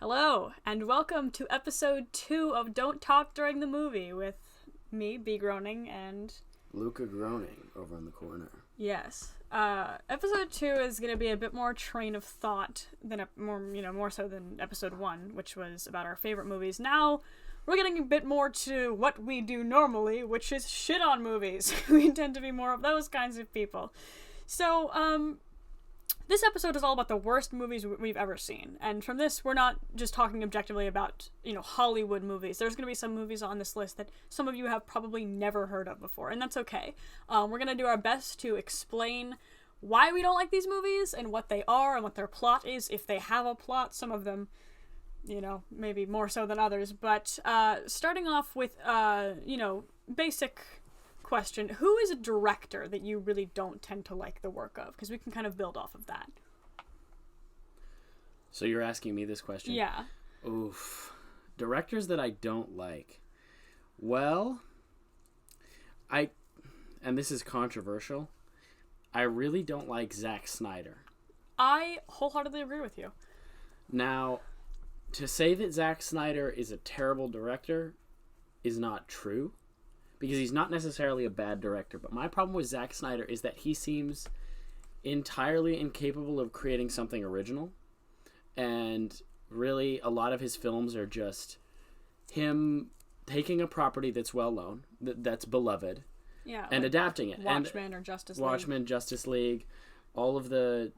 Hello, and welcome to episode 2 of Don't Talk During the Movie with me, B. Groening, and... Luca Groening over in the corner. Yes. Episode 2 is going to be a bit more train of thought than, more so than episode 1, which was about our favorite movies. Now, we're getting a bit more to what we do normally, which is shit on movies. We tend to be more of those kinds of people. So, this episode is all about the worst movies we've ever seen. And from this, we're not just talking objectively about, Hollywood movies. There's going to be some movies on this list that some of you have probably never heard of before, and that's okay. We're going to do our best to explain why we don't like these movies and what they are and what their plot is, if they have a plot. Some of them, maybe more so than others. But starting off with, basic question: who is a director that you really don't tend to like the work of? Because we can kind of build off of that. So you're asking me this question? Yeah. Oof. Directors that I don't like. Well, and this is controversial, I really don't like Zack Snyder. I wholeheartedly agree with you. Now, to say that Zack Snyder is a terrible director is not true, because he's not necessarily a bad director. But my problem with Zack Snyder is that he seems entirely incapable of creating something original. And really, a lot of his films are just him taking a property that's well known, that's beloved, and like adapting it. Watchmen or Justice League. Watchmen, Justice League, all of the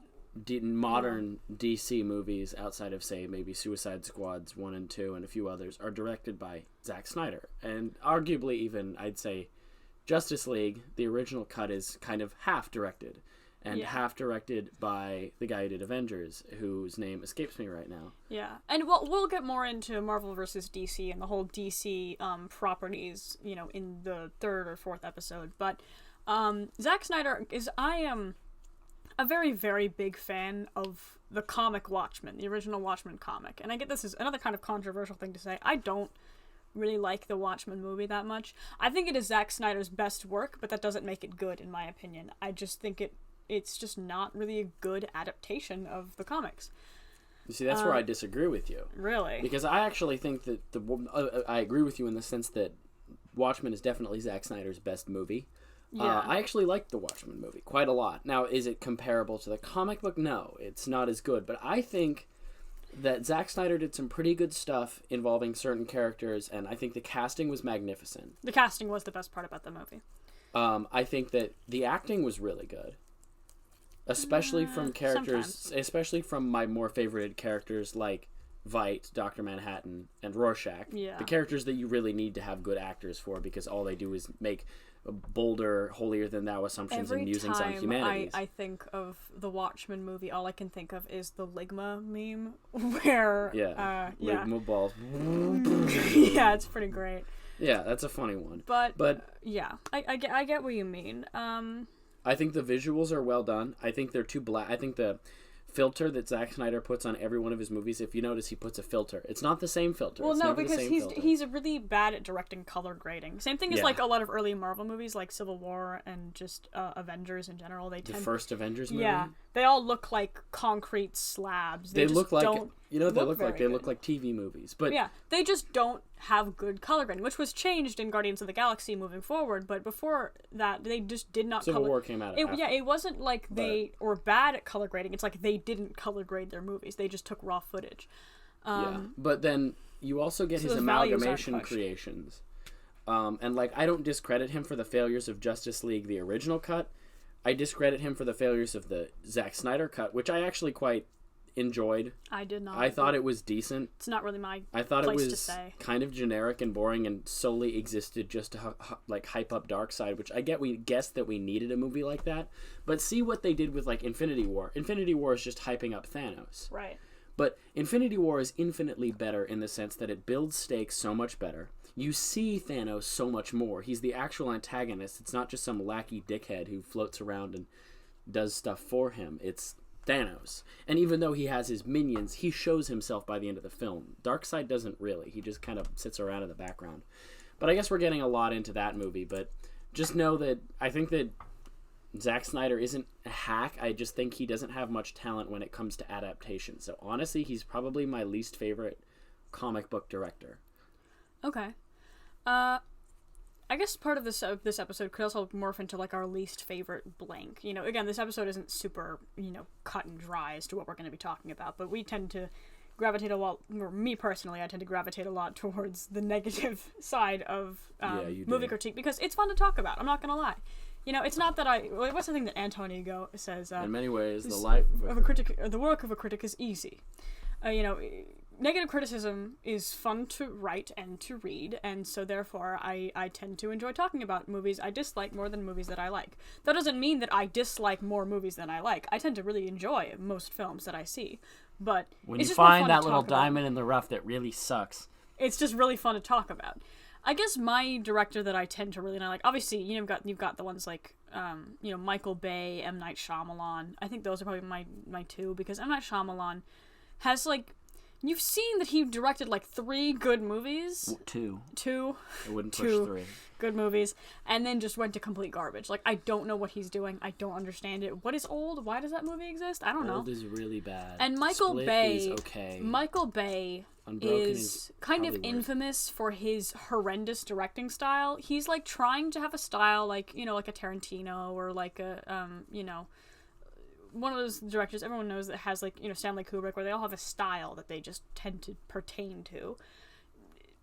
modern DC movies outside of, say, maybe Suicide Squads 1 and 2 and a few others are directed by Zack Snyder. And arguably even, I'd say, Justice League, the original cut, is kind of half directed. And half directed by the guy who did Avengers, whose name escapes me right now. Yeah, and we'll get more into Marvel versus DC and the whole DC properties, in the third or fourth episode. But Zack Snyder I am a very, very big fan of the comic Watchmen, the original Watchmen comic. And I get this is another kind of controversial thing to say. I don't really like the Watchmen movie that much. I think it is Zack Snyder's best work, but that doesn't make it good, in my opinion. I just think it's just not really a good adaptation of the comics. You see, that's where I disagree with you. Really? Because I actually think that I agree with you in the sense that Watchmen is definitely Zack Snyder's best movie. Yeah. I actually liked the Watchmen movie quite a lot. Now, is it comparable to the comic book? No, it's not as good. But I think that Zack Snyder did some pretty good stuff involving certain characters, and I think the casting was magnificent. The casting was the best part about the movie. I think that the acting was really good. Especially from characters, sometimes. Especially from my more favorited characters like Veidt, Dr. Manhattan, and Rorschach. Yeah. The characters that you really need to have good actors for, because all they do is make bolder, holier-than-thou assumptions and musings on humanities. I think of the Watchmen movie, all I can think of is the Ligma meme, where... Ligma balls. Yeah, it's pretty great. Yeah, that's a funny one. But yeah, I get what you mean. I think the visuals are well done. I think they're too black. I think the filter that Zack Snyder puts on every one of his movies, if you notice, he puts a filter. It's not the same filter. Well, no, because he's really bad at directing color grading. Same thing as like a lot of early Marvel movies, like Civil War and just Avengers in general. The first Avengers movie. Yeah, they all look like concrete slabs. They look like they look like TV movies. But yeah, they just don't have good color grading, which was changed in Guardians of the Galaxy moving forward. But before that, they just did not. Civil War came out. It wasn't like they were bad at color grading. It's like they didn't color grade their movies. They just took raw footage. But then you also get his amalgamation creations. And I don't discredit him for the failures of Justice League, the original cut. I discredit him for the failures of the Zack Snyder cut, which I actually quite enjoyed. I did not. I thought it was decent. It's not really my I thought place it was to say. Kind of generic and boring and solely existed just to hype up Darkseid, which I get. We guessed that we needed a movie like that, but see what they did with Infinity War. Infinity War is just hyping up Thanos. Right. But Infinity War is infinitely better in the sense that it builds stakes so much better. You see Thanos so much more. He's the actual antagonist. It's not just some lackey dickhead who floats around and does stuff for him. It's Thanos. And even though he has his minions, he shows himself by the end of the film. Darkseid doesn't really. He just kind of sits around in the background. But I guess we're getting a lot into that movie. But just know that I think that Zack Snyder isn't a hack. I just think he doesn't have much talent when it comes to adaptation. So honestly, he's probably my least favorite comic book director. Okay. I guess part of this episode could also morph into like our least favorite blank. You know, again, this episode isn't super, cut and dry as to what we're going to be talking about, but we tend to gravitate a lot, or me personally, I tend to gravitate a lot towards the negative side of movie critique because it's fun to talk about. I'm not going to lie. It's not that what's the thing that Anton Ego says? In many ways, the life of a critic, the work of a critic is easy. Negative criticism is fun to write and to read, and so therefore I tend to enjoy talking about movies I dislike more than movies that I like. That doesn't mean that I dislike more movies than I like. I tend to really enjoy most films that I see, but when it's you just more find fun that to little talk about. diamond in the rough that really sucks, It's just really fun to talk about. I guess my director that I tend to really not like, obviously, you've got the ones like, Michael Bay, M. Night Shyamalan. I think those are probably my two, because M. Night Shyamalan has, like, you've seen that he directed, like, 3 good movies. Two. I wouldn't push 2 3. good movies, and then just went to complete garbage. Like, I don't know what he's doing. I don't understand it. What is Old? Why does that movie exist? I don't know. Old is really bad. And Michael Split Bay is okay. Michael Bay Unbroken is kind of probably worse. infamous for his horrendous directing style. He's like trying to have a style like like a Tarantino or like a one of those directors everyone knows that has like Stanley Kubrick, where they all have a style that they just tend to pertain to.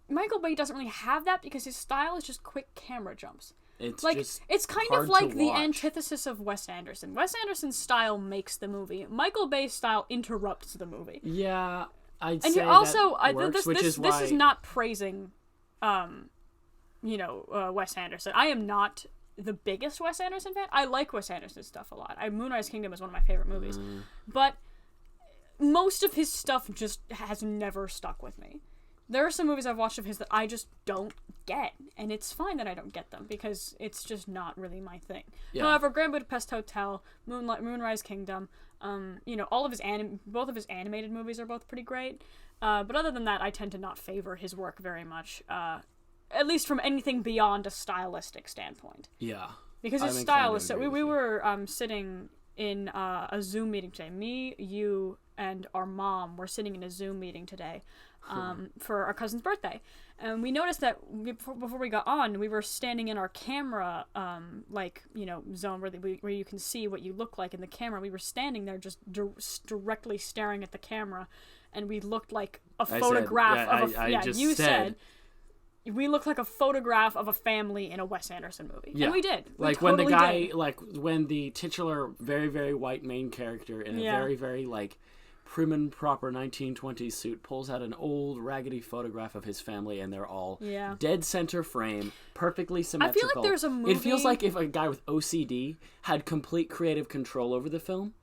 Michael Bay doesn't really have that because his style is just quick camera jumps. It's like just it's kind hard of like to the watch. antithesis of Wes Anderson. Wes Anderson's style makes the movie. Michael Bay's style interrupts the movie. Yeah, I'd And say you also, that works, this is not praising, Wes Anderson. I am not the biggest Wes Anderson fan. I like Wes Anderson's stuff a lot. Moonrise Kingdom is one of my favorite movies, but most of his stuff just has never stuck with me. There are some movies I've watched of his that I just don't get, and it's fine that I don't get them because it's just not really my thing. Yeah. However, Grand Budapest Hotel, Moonrise Kingdom, all of his both of his animated movies are both pretty great. But other than that, I tend to not favor his work very much, at least from anything beyond a stylistic standpoint. Yeah. Because his I'm style inclined is to so. agree We with were sitting in a Zoom meeting today. Me, you, and our mom were sitting in a Zoom meeting today for our cousin's birthday. And we noticed that before we got on, we were standing in our camera, zone where you can see what you look like in the camera. We were standing there just directly staring at the camera, and we looked like a photograph you said we look like a photograph of a family in a Wes Anderson movie. Yeah. And we did. We like totally when the guy, did. like when the titular very, very white main character in a very, very like prim and proper 1920s suit pulls out an old raggedy photograph of his family, and they're all dead center frame, perfectly symmetrical. I feel like there's a movie. It feels like if a guy with OCD had complete creative control over the film.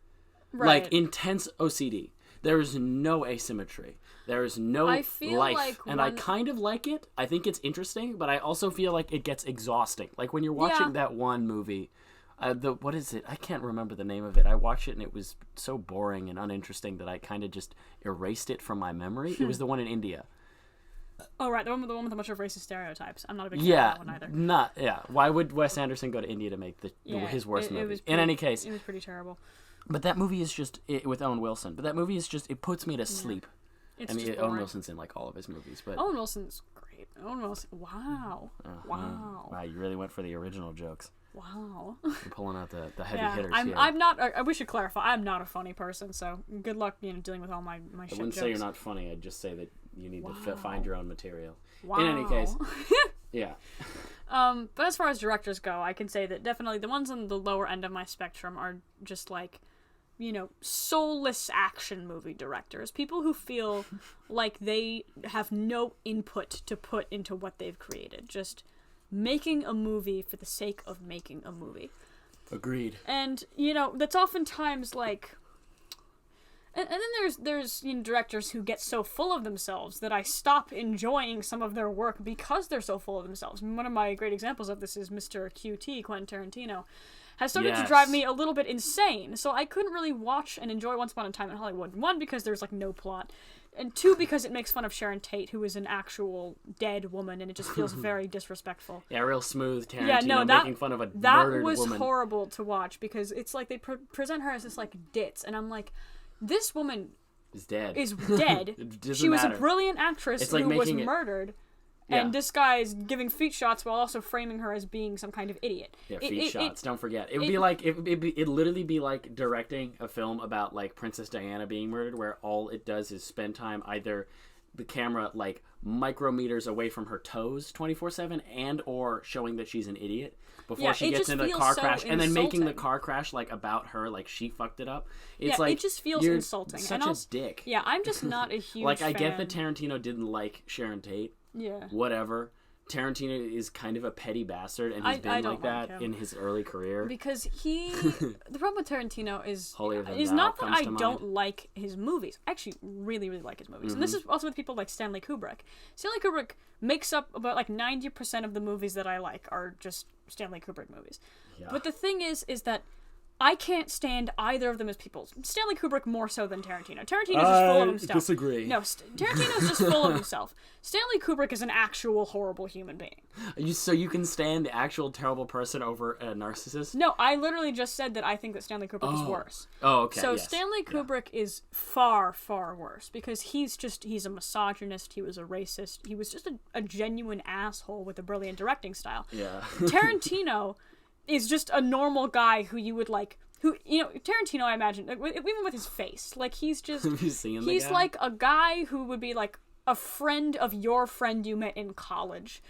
Right. Like intense OCD. There is no asymmetry. There is no life. I kind of like it. I think it's interesting, but I also feel like it gets exhausting. Like when you're watching that one movie, what is it? I can't remember the name of it. I watched it and it was so boring and uninteresting that I kind of just erased it from my memory. It was the one in India. Oh, right. The one with a bunch of racist stereotypes. I'm not a big fan of that one either. Why would Wes Anderson go to India to make his worst movie? In any case. It was pretty terrible. But that movie is just, with Owen Wilson, but that movie is just, it puts me to sleep. It's Owen Wilson's in like all of his movies, but Owen Wilson's great. Owen Wilson, wow. Wow, you really went for the original jokes. Wow. You're pulling out the heavy hitters here. I'm not. We should clarify. I'm not a funny person, so good luck, dealing with all my shit jokes. I wouldn't say you're not funny. I'd just say that you need to find your own material. Wow. In any case, yeah. But as far as directors go, I can say that definitely the ones on the lower end of my spectrum are just like, soulless action movie directors. People who feel like they have no input to put into what they've created. Just making a movie for the sake of making a movie. Agreed. And, that's oftentimes like... And then there's directors who get so full of themselves that I stop enjoying some of their work because they're so full of themselves. One of my great examples of this is Mr. QT, Quentin Tarantino. Has started to drive me a little bit insane. So I couldn't really watch and enjoy Once Upon a Time in Hollywood. One, because there's like no plot. and 2 because it makes fun of Sharon Tate, who is an actual dead woman, and it just feels very disrespectful. Yeah, real smooth Tarantino making fun of a murdered that was woman. horrible to watch because it's like they present her as this like ditz, and I'm like, this woman is dead. She was a brilliant actress like who was murdered. Yeah. And this guy is giving feet shots while also framing her as being some kind of idiot. Yeah, feet shots. Don't forget. It would be like it'd literally be like directing a film about like Princess Diana being murdered, where all it does is spend time either the camera like micrometers away from her toes 24/7, and or showing that she's an idiot before she gets into the car crash, and then making the car crash like about her, like she fucked it up. It's like it just feels insulting. Such a dick. Yeah, I'm just not a huge like I fan. get that Tarantino didn't like Sharon Tate. Yeah. Whatever. Tarantino is kind of a petty bastard, and he's been like that in his early career. Because the problem with Tarantino is Holier not that I don't like his movies. I actually really, really like his movies. And this is also with people like Stanley Kubrick. Stanley Kubrick makes up about like 90% of the movies that I like are just Stanley Kubrick movies. Yeah. But the thing is that I can't stand either of them as people. Stanley Kubrick more so than Tarantino. Tarantino's just full of himself. I disagree. No, Tarantino's just full of himself. Stanley Kubrick is an actual horrible human being. So you can stand the actual terrible person over a narcissist? No, I literally just said that I think that Stanley Kubrick is worse. Oh, okay. So Stanley Kubrick is far, far worse because he's a misogynist. He was a racist. He was just a genuine asshole with a brilliant directing style. Yeah. Tarantino is just a normal guy who you would like, Tarantino, I imagine, like, even with his face, like he's just, have you seen the he's guy? like a guy who would be like a friend of your friend you met in college.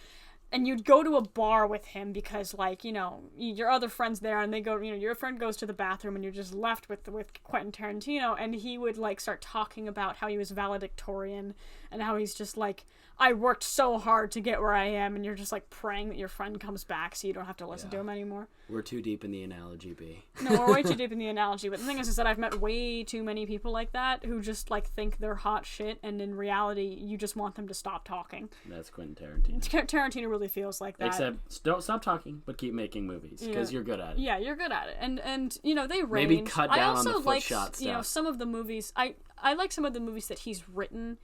And you'd go to a bar with him because, like, your other friend's there, and they go, your friend goes to the bathroom, and you're just left with Quentin Tarantino, and he would, like, start talking about how he was valedictorian, and how he's just, like, I worked so hard to get where I am, and you're just, like, praying that your friend comes back so you don't have to listen to him anymore. We're too deep in the analogy, B. No, we're way too deep in the analogy, but the thing is that I've met way too many people like that who just, like, think they're hot shit, and in reality, you just want them to stop talking. That's Quentin Tarantino. Tarantino really feels like that. Except, don't stop talking, but keep making movies, because you're good at it. Yeah, you're good at it. And they range. Maybe cut down on the foot shot stuff. Some of the movies, I like some of the movies that he's written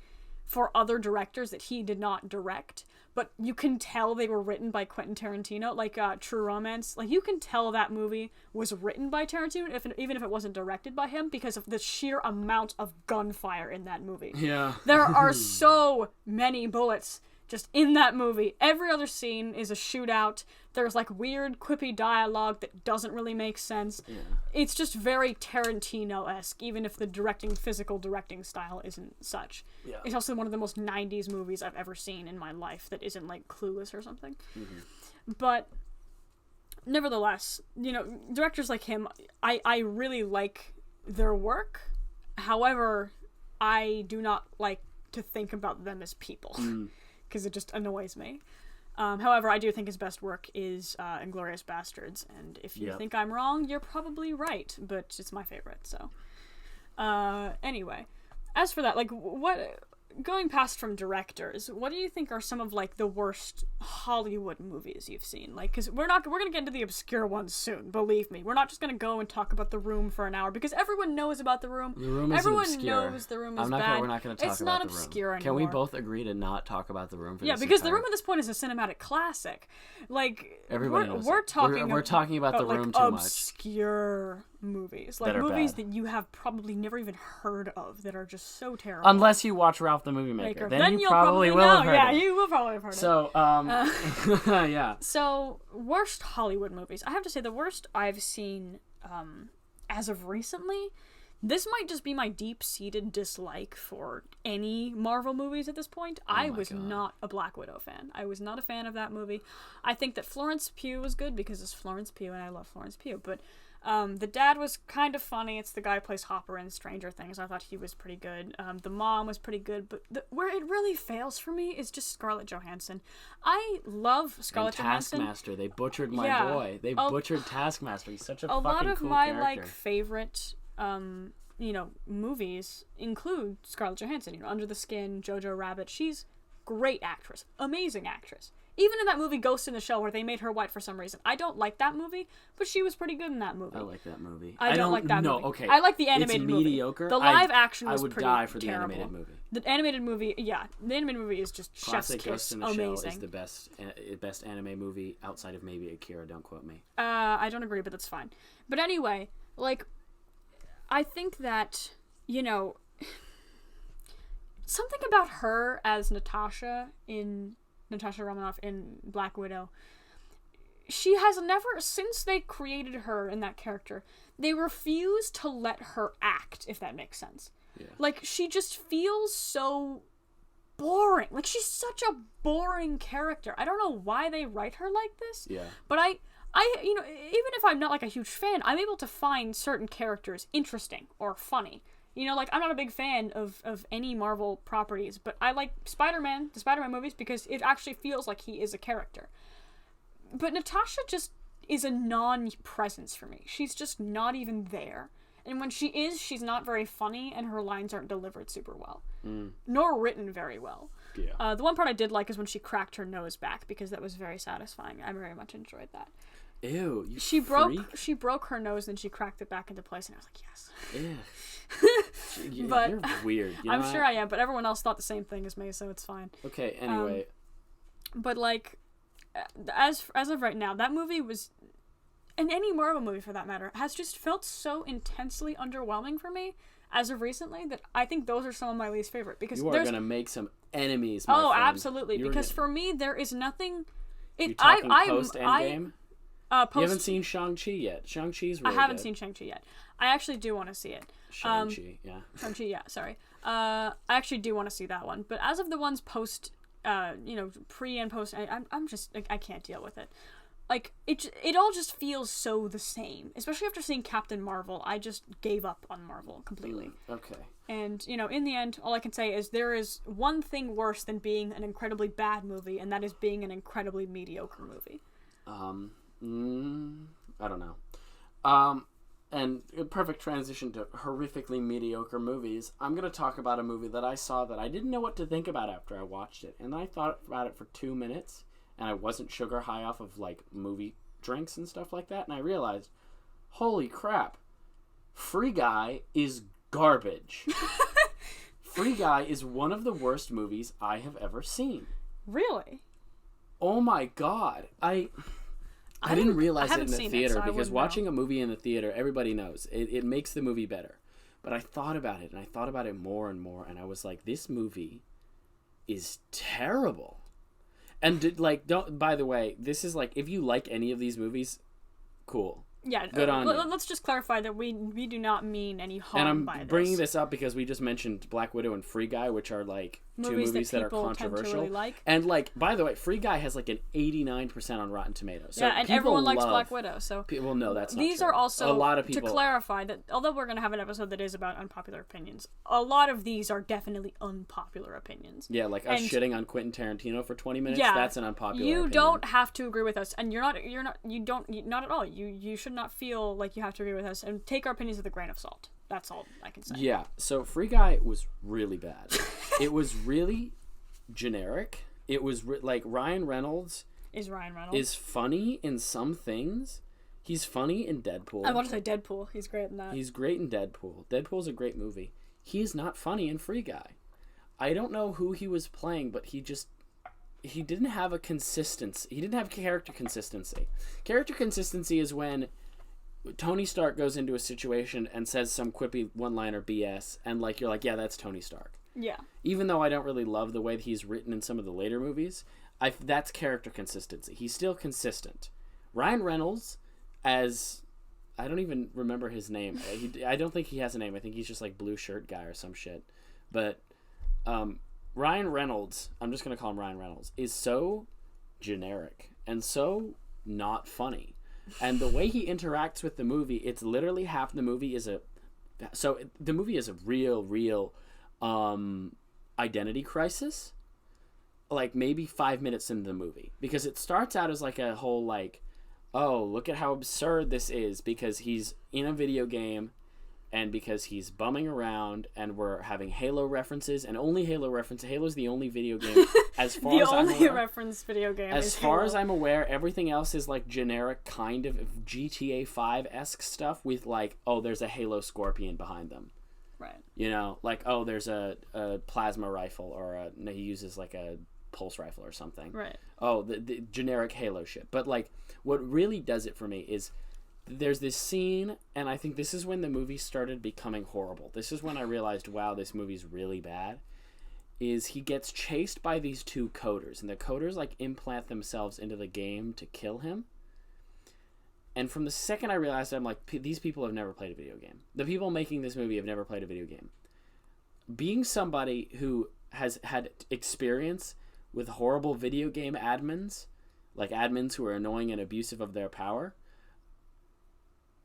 for other directors that he did not direct, but you can tell they were written by Quentin Tarantino, like True Romance. Like, you can tell that movie was written by Tarantino, even if it wasn't directed by him, because of the sheer amount of gunfire in that movie. Yeah. There are so many bullets just in that movie. Every other scene is a shootout. There's, like, weird, quippy dialogue that doesn't really make sense. Yeah. It's just very Tarantino-esque, even if the physical directing style isn't such. Yeah. It's also one of the most 90s movies I've ever seen in my life that isn't, like, Clueless or something. Mm-hmm. But, nevertheless, directors like him, I really like their work. However, I do not like to think about them as people. Because it just annoys me. However, I do think his best work is Inglourious Bastards, and if you think I'm wrong, you're probably right, but it's my favorite, so. Anyway, as for that, like, going past from directors, what do you think are some of, like, the worst Hollywood movies you've seen? Like, because we're gonna get into the obscure ones soon, believe me. We're not just gonna go and talk about The Room for an hour, because everyone knows about The Room. The Room is Everyone obscure. knows The Room is bad. We're not gonna talk it's about not The Room. obscure anymore. Can we both agree to not talk about The Room for this because The Room at this point is a cinematic classic. Like, everybody knows we're talking about The Room like, too much. Obscure movies. Like, movies that you have probably never even heard of that are just so terrible. Unless you watch Ralph the Movie Maker. Then you probably will have heard it. You will probably have heard it. So, yeah. So, worst Hollywood movies. I have to say the worst I've seen as of recently, this might just be my deep-seated dislike for any Marvel movies at this point. I was not a Black Widow fan. I was not a fan of that movie. I think that Florence Pugh was good because it's Florence Pugh and I love Florence Pugh, but the dad was kind of funny. It's the guy who plays Hopper in Stranger Things. I thought he was pretty good. The mom was pretty good, but where it really fails for me is just Scarlett Johansson. I love Scarlett Johansson. Taskmaster. They butchered my boy. They butchered Taskmaster. He's such a fucking cool character. A lot of my like favorite movies include Scarlett Johansson. Under the Skin, Jojo Rabbit. She's great actress, amazing actress. Even in that movie Ghost in the Shell, where they made her white for some reason. I don't like that movie, but she was pretty good in that movie. I like that movie. I don't like that movie. No, okay. I like the animated it's movie. mediocre. The live action was pretty I would die for terrible. the animated movie. The animated movie, yeah. The animated movie is just Classic chef's Ghost kiss. in the Amazing. Shell is the best anime movie outside of maybe Akira. Don't quote me. I don't agree, but that's fine. But anyway, like, I think that, you know, something about her as Natasha Romanoff in Black Widow, she has never, since they created her in that character, they refuse to let her act, if that makes sense. Yeah. Like, she just feels so boring. Like, she's such a boring character. I don't know why they write her like this. Yeah. But I, you know, even if I'm not, like, a huge fan, I'm able to find certain characters interesting or funny. You know, like, I'm not a big fan of any Marvel properties, but I like the Spider-Man movies, because it actually feels like he is a character. But Natasha just is a non-presence for me. She's just not even there. And when she is, she's not very funny, and her lines aren't delivered super well. Nor written very well. Yeah. The one part I did like is when she cracked her nose back, because that was very satisfying. I very much enjoyed that. Ew, you She freak. broke her nose, and she cracked it back into place, and I was like, yes. Ew. But You're weird. You know I'm what? sure I am, but everyone else thought the same thing as me, so it's fine. Okay, anyway. But, like, as of right now, that movie was, and any Marvel movie for that matter, has just felt so intensely underwhelming for me as of recently that I think those are some of my least favorite. Because you are going to make some enemies, my friend. Absolutely. Because for me, there is nothing... You talking post-Endgame? Post... You haven't seen Shang-Chi yet. Shang-Chi's really I haven't good. seen Shang-Chi yet. I actually do want to see it. Shang-Chi, yeah. Shang-Chi, yeah, sorry. I actually do want to see that one. But as of the ones post, you know, pre and post, I'm just, like, I can't deal with it. Like, it all just feels so the same. Especially after seeing Captain Marvel, I just gave up on Marvel completely. Okay. And, you know, in the end, all I can say is there is one thing worse than being an incredibly bad movie, and that is being an incredibly mediocre movie. I don't know. And a perfect transition to horrifically mediocre movies. I'm going to talk about a movie that I saw that I didn't know what to think about after I watched it. And then I thought about it for 2 minutes, and I wasn't sugar high off of, like, movie drinks and stuff like that. And I realized, holy crap, Free Guy is garbage. Free Guy is one of the worst movies I have ever seen. Really? Oh my god. I didn't realize it in the theater, because watching a movie in the theater, everybody knows, it makes the movie better. But I thought about it, and I thought about it more and more, and I was like, this movie is terrible. And, by the way, this is, like, if you like any of these movies, cool. Yeah, good on you. Let's just clarify that we do not mean any harm by this. And I'm bringing this up because we just mentioned Black Widow and Free Guy, which are, like, two movies that are controversial. Really like. And, like, by the way, Free Guy has, like, an 89% on Rotten Tomatoes. So yeah, and everyone likes Black Widow. So well, no, that's not these true. Are also, a lot of people, to clarify, that although we're going to have an episode that is about unpopular opinions, a lot of these are definitely unpopular opinions. Yeah, like us shitting on Quentin Tarantino for 20 minutes, that's an unpopular opinion. You don't have to agree with us, and not at all. You should not feel like you have to agree with us, and take our opinions with a grain of salt. That's all I can say. Yeah, so Free Guy was really bad. It was really generic. It was like Ryan Reynolds is funny in some things. He's funny in Deadpool. I want to say Deadpool. He's great in that. He's great in Deadpool. Deadpool's a great movie. He's not funny in Free Guy. I don't know who he was playing, but he didn't have a consistency. He didn't have character consistency. Character consistency is when Tony Stark goes into a situation and says some quippy one-liner BS, and, like, you're like, yeah, that's Tony Stark. Yeah. Even though I don't really love the way that he's written in some of the later movies, that's character consistency. He's still consistent. Ryan Reynolds, as... I don't even remember his name. I don't think he has a name. I think he's just, like, blue shirt guy or some shit. But Ryan Reynolds, I'm just going to call him Ryan Reynolds, is so generic and so not funny. And the way he interacts with the movie, it's literally half the movie is the movie is a real identity crisis, like maybe 5 minutes into the movie, because it starts out as like a whole, like, oh, look at how absurd this is, because he's in a video game and because he's bumming around, and we're having Halo references, and only Halo references. Halo's the only video game, as far as I'm aware. The only reference video game As far as I'm aware, everything else is like generic kind of GTA 5-esque stuff with like, oh, there's a Halo Scorpion behind them. Right. You know, like, oh, there's a plasma rifle, or he uses like a pulse rifle or something. Right. Oh, the generic Halo shit. But like, what really does it for me is there's this scene, and I think this is when the movie started becoming horrible. This is when I realized, wow, this movie's really bad. Is he gets chased by these two coders, and the coders like implant themselves into the game to kill him. And from the second I realized it, I'm like, these people have never played a video game. The people making this movie have never played a video game. Being somebody who has had experience with horrible video game admins, like admins who are annoying and abusive of their power,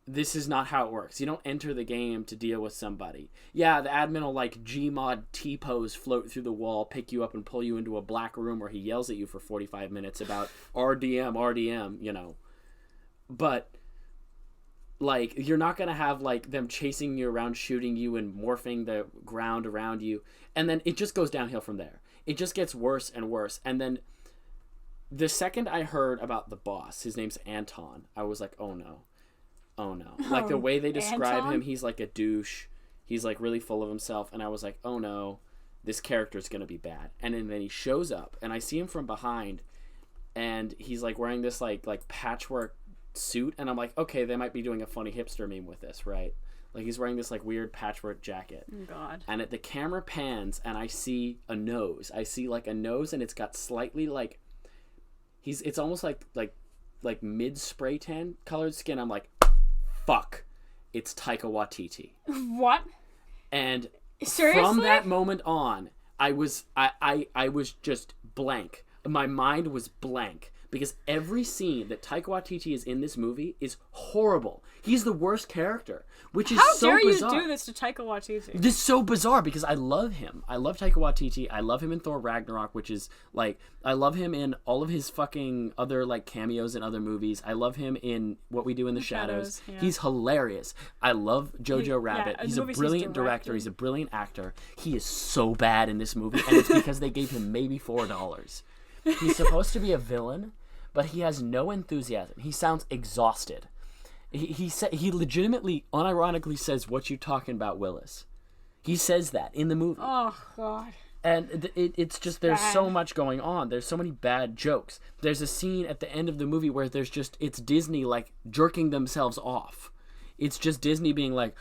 this is not how it works. You don't enter the game to deal with somebody. Yeah, the admin will like Gmod T-pose, float through the wall, pick you up and pull you into a black room where he yells at you for 45 minutes about RDM, you know. But like, you're not going to have like them chasing you around, shooting you and morphing the ground around you. And then it just goes downhill from there. It just gets worse and worse. And then the second I heard about the boss, his name's Anton, I was like, oh no. Oh no. Like the way they describe him, he's like a douche. He's like really full of himself. And I was like, oh no, this character's going to be bad. And then he shows up and I see him from behind and he's like wearing this like patchwork suit. And I'm like, okay, they might be doing a funny hipster meme with this, right? Like he's wearing this like weird patchwork jacket. Oh, God. And the camera pans and I see a nose. I see like a nose and it's got slightly like, it's almost like mid spray tan colored skin. I'm like, fuck, it's Taika Waititi. What? And seriously? From that moment on, I was just blank. My mind was blank because every scene that Taika Waititi is in this movie is horrible. He's the worst character, which is so bizarre. How dare you do this to Taika Waititi? This is so bizarre because I love him. I love Taika Waititi. I love him in Thor Ragnarok, which is like, I love him in all of his fucking other like cameos in other movies. I love him in What We Do in the Shadows. Yeah. He's hilarious. I love Jojo Rabbit. Yeah, he's a brilliant director. He's a brilliant actor. He is so bad in this movie, and it's because they gave him maybe $4. He's supposed to be a villain, but he has no enthusiasm. He sounds exhausted. He legitimately, unironically says, "What you talking about, Willis?" He says that in the movie. Oh, God. And it's just, there's so much going on. There's so many bad jokes. There's a scene at the end of the movie where it's Disney, like, jerking themselves off. It's just Disney being like,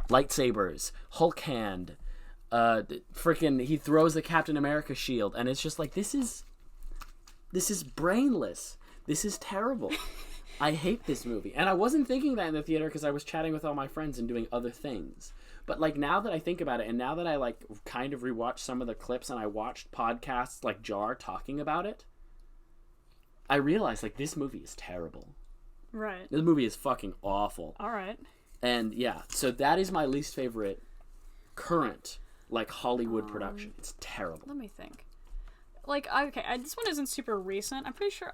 lightsabers, Hulk hand, freaking, he throws the Captain America shield, and it's just like, this is brainless. This is terrible. I hate this movie. And I wasn't thinking that in the theater because I was chatting with all my friends and doing other things. But like, now that I think about it, and now that I like kind of rewatched some of the clips and I watched podcasts like Jar talking about it, I realized like, this movie is terrible. Right. This movie is fucking awful. All right. And yeah, so that is my least favorite current like Hollywood production. It's terrible. Let me think. Like, okay, this one isn't super recent. I'm pretty sure,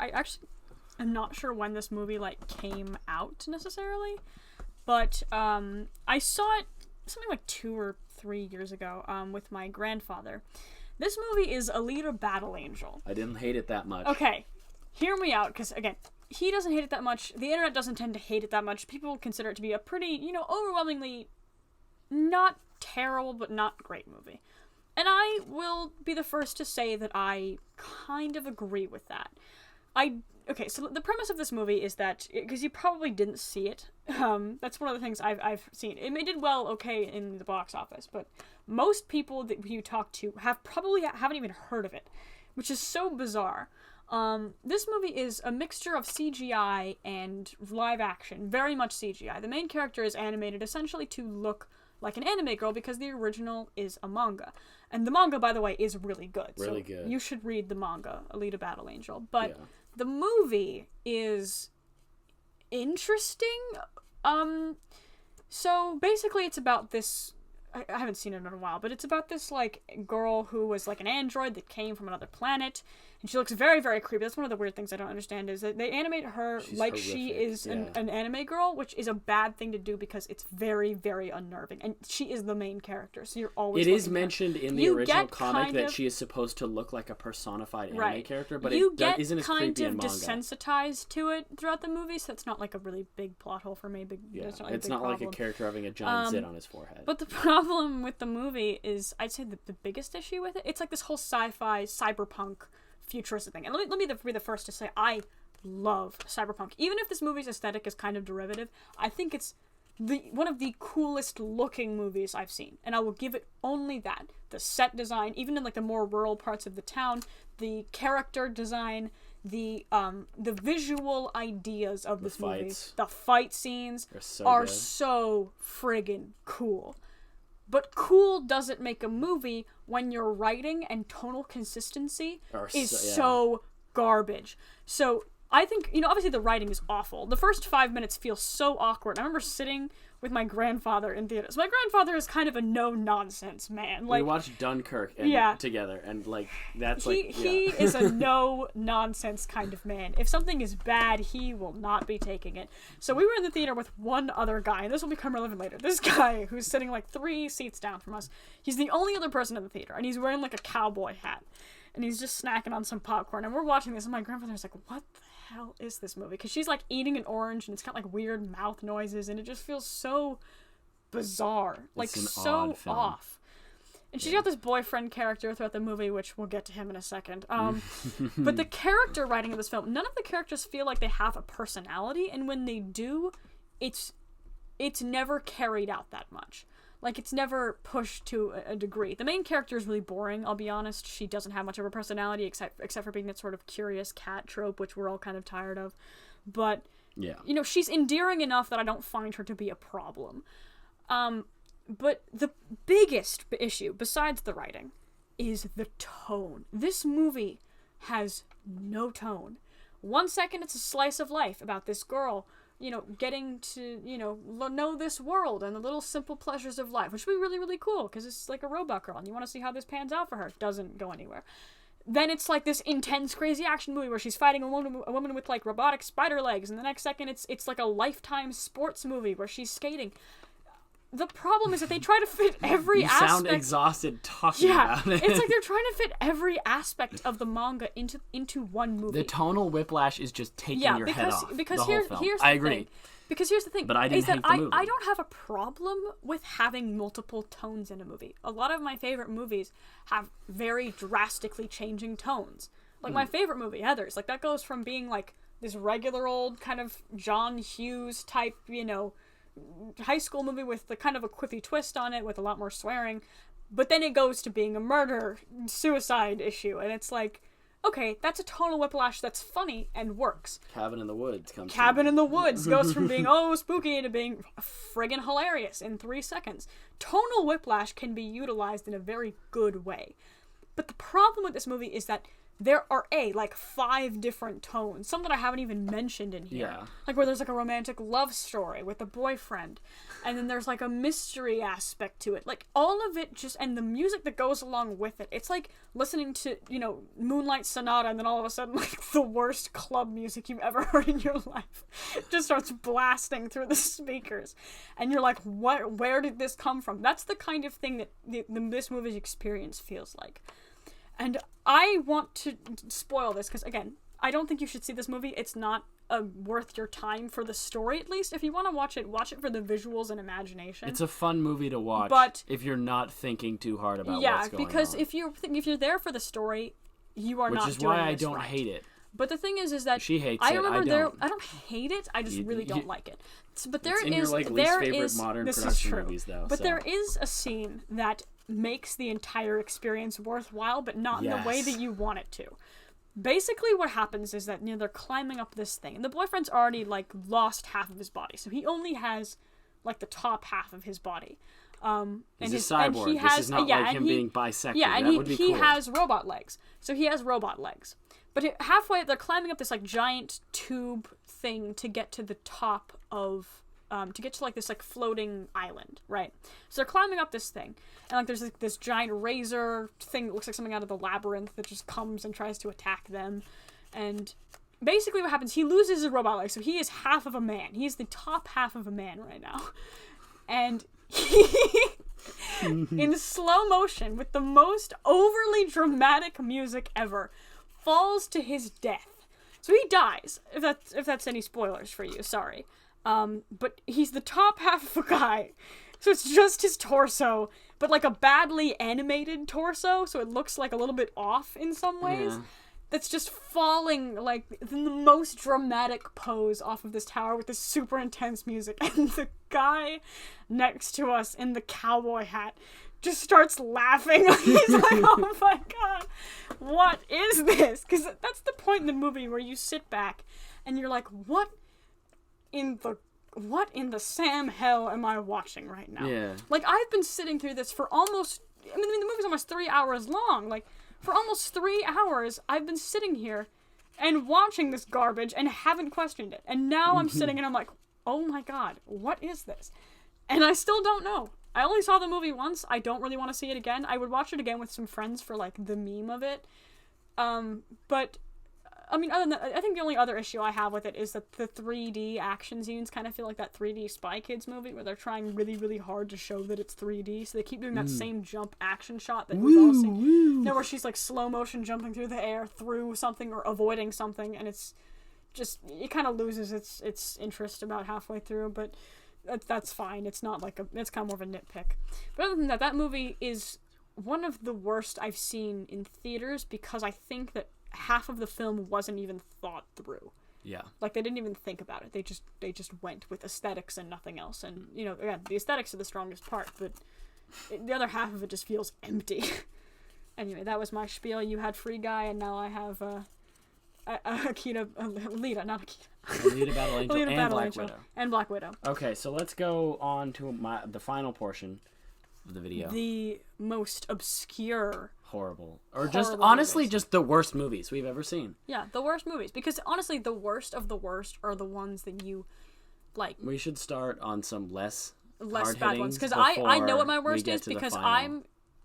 I'm not sure when this movie, like, came out, necessarily. But, I saw it something like 2 or 3 years ago, with my grandfather. This movie is Alita Battle Angel. I didn't hate it that much. Okay, hear me out, because, again, he doesn't hate it that much. The internet doesn't tend to hate it that much. People consider it to be a pretty, overwhelmingly not terrible, but not great movie. And I will be the first to say that I kind of agree with that. Okay, so the premise of this movie is that, because you probably didn't see it, that's one of the things I've seen. It did well, okay, in the box office, but most people that you talk to haven't even heard of it, which is so bizarre. This movie is a mixture of CGI and live action, very much CGI. The main character is animated essentially to look like an anime girl because the original is a manga. And the manga, by the way, is really good. Really so good. You should read the manga, Alita Battle Angel. But yeah. The movie is interesting. So basically it's about this, I haven't seen it in a while, but it's about this, like, girl who was, like, an android that came from another planet, and she looks very, very creepy. That's one of the weird things I don't understand is that they animate her She's like she horrific, is an anime girl, which is a bad thing to do because it's very, very unnerving. And she is the main character, so you're always. It is mentioned in the You original get comic kind that of- she is supposed to look like a personified anime Right. character, but you it get isn't as kind creepy of in manga. desensitized to it throughout the movie, so it's not like a really big plot hole for me. Yeah, it's not, like, it's a big not like problem. a character having a giant zit on his forehead. But the problem with the movie is, I'd say the biggest issue with it, it's like this whole sci-fi, cyberpunk, futuristic thing. And let me be the first to say, I love cyberpunk. Even if this movie's aesthetic is kind of derivative, I think it's one of the coolest looking movies I've seen. And I will give it only that. The set design, even in like the more rural parts of the town, the character design, the visual ideas of this movie, fights. the fight scenes are are good. so friggin' cool. But cool doesn't make a movie when your writing and tonal consistency is so garbage. So I think, obviously the writing is awful. The first 5 minutes feel so awkward. I remember sitting with my grandfather in theaters. My grandfather is kind of a no-nonsense man. We watched Dunkirk together, and he is a no-nonsense kind of man. If something is bad, he will not be taking it. So we were in the theater with one other guy, and this will become relevant later. This guy who's sitting like 3 seats down from us, he's the only other person in the theater, and he's wearing like a cowboy hat. And he's just snacking on some popcorn, and we're watching this, and my grandfather's like, what the hell is this movie? Because she's like eating an orange, and it's got like weird mouth noises, and it just feels so bizarre, like so off. And she's got this boyfriend character throughout the movie, which we'll get to him in a second. But the character writing of this film, none of the characters feel like they have a personality, and when they do, it's never carried out that much. Like, it's never pushed to a degree. The main character is really boring, I'll be honest. She doesn't have much of a personality, except for being that sort of curious cat trope, which we're all kind of tired of. But, she's endearing enough that I don't find her to be a problem. But the biggest issue, besides the writing, is the tone. This movie has no tone. 1 second, it's a slice of life about this girl getting to, know this world and the little simple pleasures of life, which would be really, really cool, because it's like a robot girl, and you want to see how this pans out for her. Doesn't go anywhere. Then it's like this intense, crazy action movie where she's fighting a woman with, like, robotic spider legs, and the next second it's like a Lifetime sports movie where she's skating. The problem is that they try to fit every aspect. You sound exhausted talking about it. It's like they're trying to fit every aspect of the manga into one movie. The tonal whiplash is just taking your head off. Because the whole film. Here's I the agree. thing. Because here's the thing. But I didn't hate the movie. I don't have a problem with having multiple tones in a movie. A lot of my favorite movies have very drastically changing tones. Like my favorite movie, Heathers. Like, that goes from being like this regular old kind of John Hughes type, high school movie with the kind of a quippy twist on it with a lot more swearing, but then it goes to being a murder suicide issue, and it's like, okay, that's a tonal whiplash that's funny and works. Cabin in the Woods goes from being spooky to being friggin' hilarious in 3 seconds. Tonal whiplash can be utilized in a very good way, but the problem with this movie is that there are like 5 different tones, some that I haven't even mentioned in here. Yeah. Like where there's like a romantic love story with a boyfriend, and then there's like a mystery aspect to it. Like all of it and the music that goes along with it. It's like listening to, Moonlight Sonata, and then all of a sudden like the worst club music you've ever heard in your life just starts blasting through the speakers. And you're like, where did this come from? That's the kind of thing that this movie's experience feels like. And I want to spoil this because, again, I don't think you should see this movie. It's not worth your time for the story, at least. If you want to watch it for the visuals and imagination. It's a fun movie to watch, but if you're not thinking too hard about what's going on. Yeah, because if you're there for the story, you are not doing this right. Which is why I don't hate it. But the thing is that she hates I it. I don't hate it. I just really don't like it. But there it's in your, least favorite modern production movies, though. But there is a scene that makes the entire experience worthwhile, but not in the way that you want it to. Basically, what happens is that they're climbing up this thing, and the boyfriend's already like lost half of his body, so he only has like the top half of his body. He's a cyborg. This is not like him being bisected. Yeah, and that would be he cool. has robot legs. So he has robot legs. But halfway, they're climbing up this like giant tube thing to get to the top of to get to like this like floating island, right? So they're climbing up this thing, and like there's like, this giant razor thing that looks like something out of the labyrinth that just comes and tries to attack them, and basically what happens, he loses his robot leg, so he is half of a man. He is the top half of a man right now, and he in slow motion with the most overly dramatic music ever falls to his death. So he dies, if that's any spoilers for you, sorry. But he's the top half of a guy, so it's just his torso, but like a badly animated torso, so it looks like a little bit off in some ways. Yeah. That's just falling like in the most dramatic pose off of this tower with this super intense music, and the guy next to us in the cowboy hat just starts laughing. He's like, oh my god, what is this? Because that's the point in the movie where you sit back and you're like, what in the Sam hell am I watching right now? Yeah. Like, I've been sitting through this for almost, I mean the movie's almost 3 hours long. Like, for almost 3 hours, I've been sitting here and watching this garbage and haven't questioned it. And now I'm sitting and I'm like, oh my god, what is this? And I still don't know. I only saw the movie once. I don't really want to see it again. I would watch it again with some friends for, like, the meme of it. But, I mean, other than that, I think the only other issue I have with it is that the 3D action scenes kind of feel like that 3D Spy Kids movie where they're trying really, really hard to show that it's 3D. So they keep doing that same jump action shot that we've all seen. You know, where she's, like, slow motion jumping through the air through something or avoiding something, and it's just, it kind of loses its interest about halfway through, but that's fine. It's not like it's kind of more of a nitpick. But other than that, that movie is one of the worst I've seen in theaters because I think that half of the film wasn't even thought through. Yeah. Like, they didn't even think about it. They just went with aesthetics and nothing else. And, you know, again, the aesthetics are the strongest part, but the other half of it just feels empty. Anyway, that was my spiel. You had Free Guy, and now I have Alita, not Akita. Alita Battle Angel Alita and Battle Black Angel. Widow. And Black Widow. Okay, so let's go on to the final portion of the video. The most obscure, Horrible. Or just, horrible honestly, movies. just the worst movies we've ever seen. Yeah, the worst movies. Because, honestly, the worst of the worst are the ones that you, like, We should start on some less bad ones. Because I know what my worst is, because I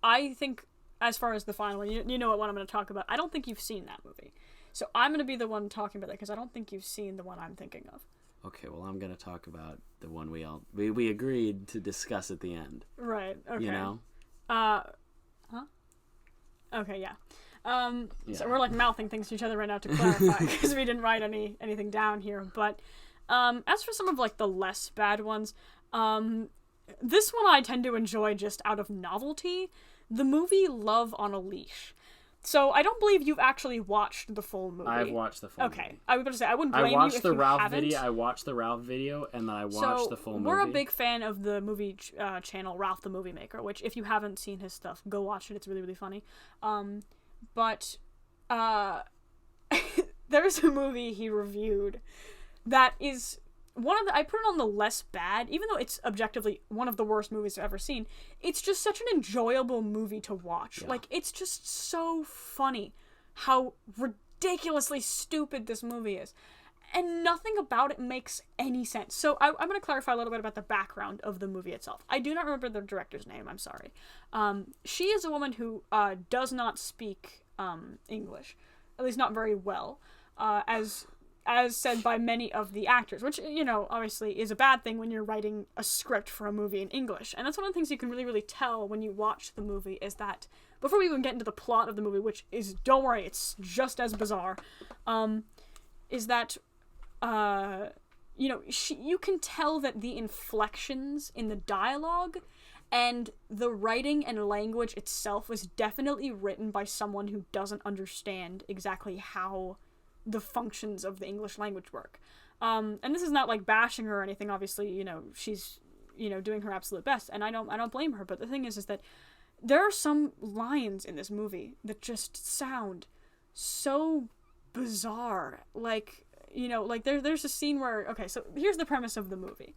I think, as far as the final one, you know what one I'm going to talk about. I don't think you've seen that movie. So I'm going to be the one talking about that, because I don't think you've seen the one I'm thinking of. Okay, well, I'm going to talk about the one we agreed to discuss at the end. Right, okay. You know? Huh? Okay, yeah. So we're, like, mouthing things to each other right now to clarify, because we didn't write anything down here. But as for some of, like, the less bad ones, this one I tend to enjoy just out of novelty. The movie Love on a Leash. So I don't believe you've actually watched the full movie. I've watched the full movie. Okay, I was about to say, I wouldn't blame you if you haven't. I watched the Ralph video, and then I watched the full movie. We're a big fan of the movie channel, Ralph the Movie Maker, which, if you haven't seen his stuff, go watch it. It's really, really funny. But there's a movie he reviewed that is I put it on the less bad, even though it's objectively one of the worst movies I've ever seen. It's just such an enjoyable movie to watch. Yeah. Like, it's just so funny how ridiculously stupid this movie is. And nothing about it makes any sense. So I'm going to clarify a little bit about the background of the movie itself. I do not remember the director's name, I'm sorry. She is a woman who does not speak English, at least not very well, as said by many of the actors, which, you know, obviously is a bad thing when you're writing a script for a movie in English. And that's one of the things you can really, really tell when you watch the movie, is that, before we even get into the plot of the movie, which is, don't worry, it's just as bizarre, is that, you know, you can tell that the inflections in the dialogue and the writing and language itself was definitely written by someone who doesn't understand exactly how the functions of the English language work. And this is not, like, bashing her or anything. Obviously, you know, she's, you know, doing her absolute best, and I don't blame her. But the thing is that there are some lines in this movie that just sound so bizarre. Like, you know, like, there's a scene where, okay, so here's the premise of the movie.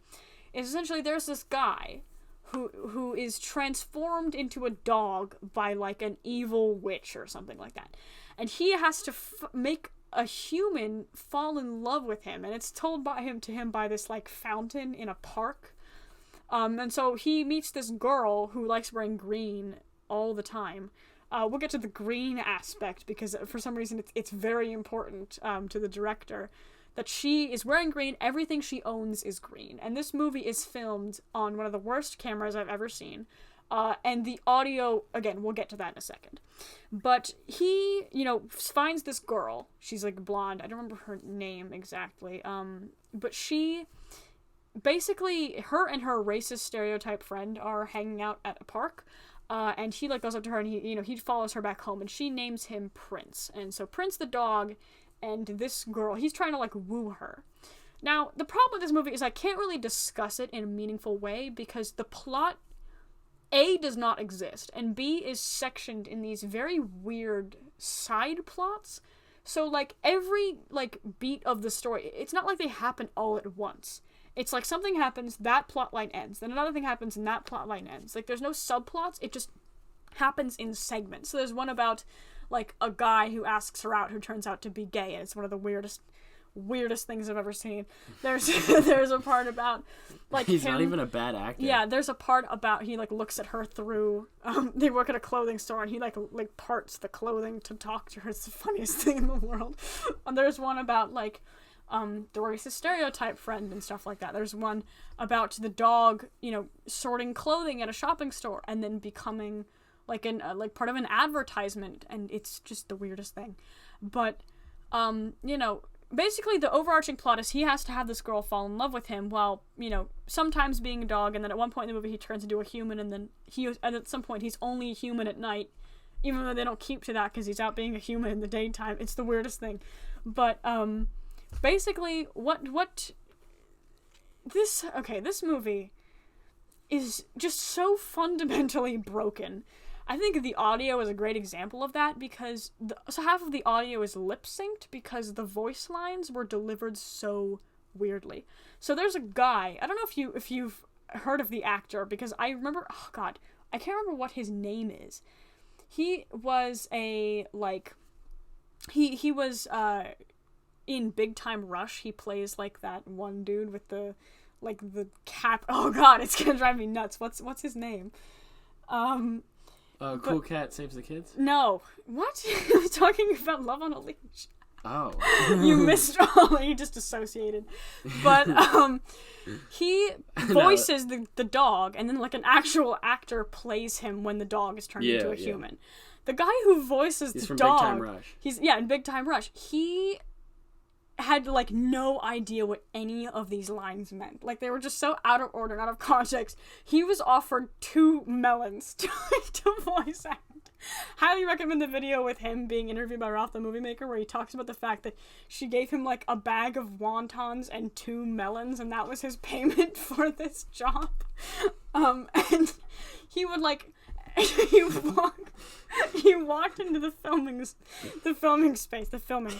Is essentially there's this guy who is transformed into a dog by, like, an evil witch or something like that. And he has to make a human fall in love with him, and it's told to him by this like fountain in a park. And so he meets this girl who likes wearing green all the time. We'll get to the green aspect because for some reason it's very important to the director that she is wearing green. Everything she owns is green. And this movie is filmed on one of the worst cameras I've ever seen. And the audio, again, we'll get to that in a second. But he, finds this girl. She's like blonde. I don't remember her name exactly. But she, basically, her and her racist stereotype friend are hanging out at a park. And he like goes up to her and he follows her back home, and she names him Prince. And so Prince the dog and this girl, he's trying to like woo her. Now, the problem with this movie is I can't really discuss it in a meaningful way because the plot, A, does not exist, and B, is sectioned in these very weird side plots. So like every like beat of the story, it's not like they happen all at once. It's like something happens, that plot line ends, then another thing happens and that plot line ends. Like there's no subplots, it just happens in segments. So there's one about like a guy who asks her out who turns out to be gay, and it's one of the weirdest things I've ever seen. There's a part about like he's not even a bad actor. Yeah, there's a part about he like looks at her through they work at a clothing store and he like parts the clothing to talk to her. It's the funniest thing in the world. And there's one about like the racist stereotype friend and stuff like that. There's one about the dog, sorting clothing at a shopping store and then becoming like part of an advertisement, and it's just the weirdest thing. But basically the overarching plot is he has to have this girl fall in love with him while, sometimes being a dog, and then at one point in the movie he turns into a human, and then at some point he's only a human at night, even though they don't keep to that because he's out being a human in the daytime. It's the weirdest thing. But basically this movie is just so fundamentally broken. I think the audio is a great example of that because half of the audio is lip synced because the voice lines were delivered so weirdly. So there's a guy, I don't know if you've heard of the actor, because I remember, oh god, I can't remember what his name is. He was he was in Big Time Rush. He plays like that one dude with the cap. Oh god, it's gonna drive me nuts. What's his name? Cool Cat Saves the Kids? No. What? I'm talking about Love on a Leash. Oh. You missed all. You just associated. But he voices the dog, and then like an actual actor plays him when the dog is turned into a human. The guy who voices the from dog, Big Time Rush. He's in Big Time Rush. He had like no idea what any of these lines meant. Like they were just so out of order, out of context. He was offered 2 melons to voice act. Highly recommend the video with him being interviewed by Ralph the Movie Maker, where he talks about the fact that she gave him like a bag of wontons and 2 melons, and that was his payment for this job. And he would like he walked into the filming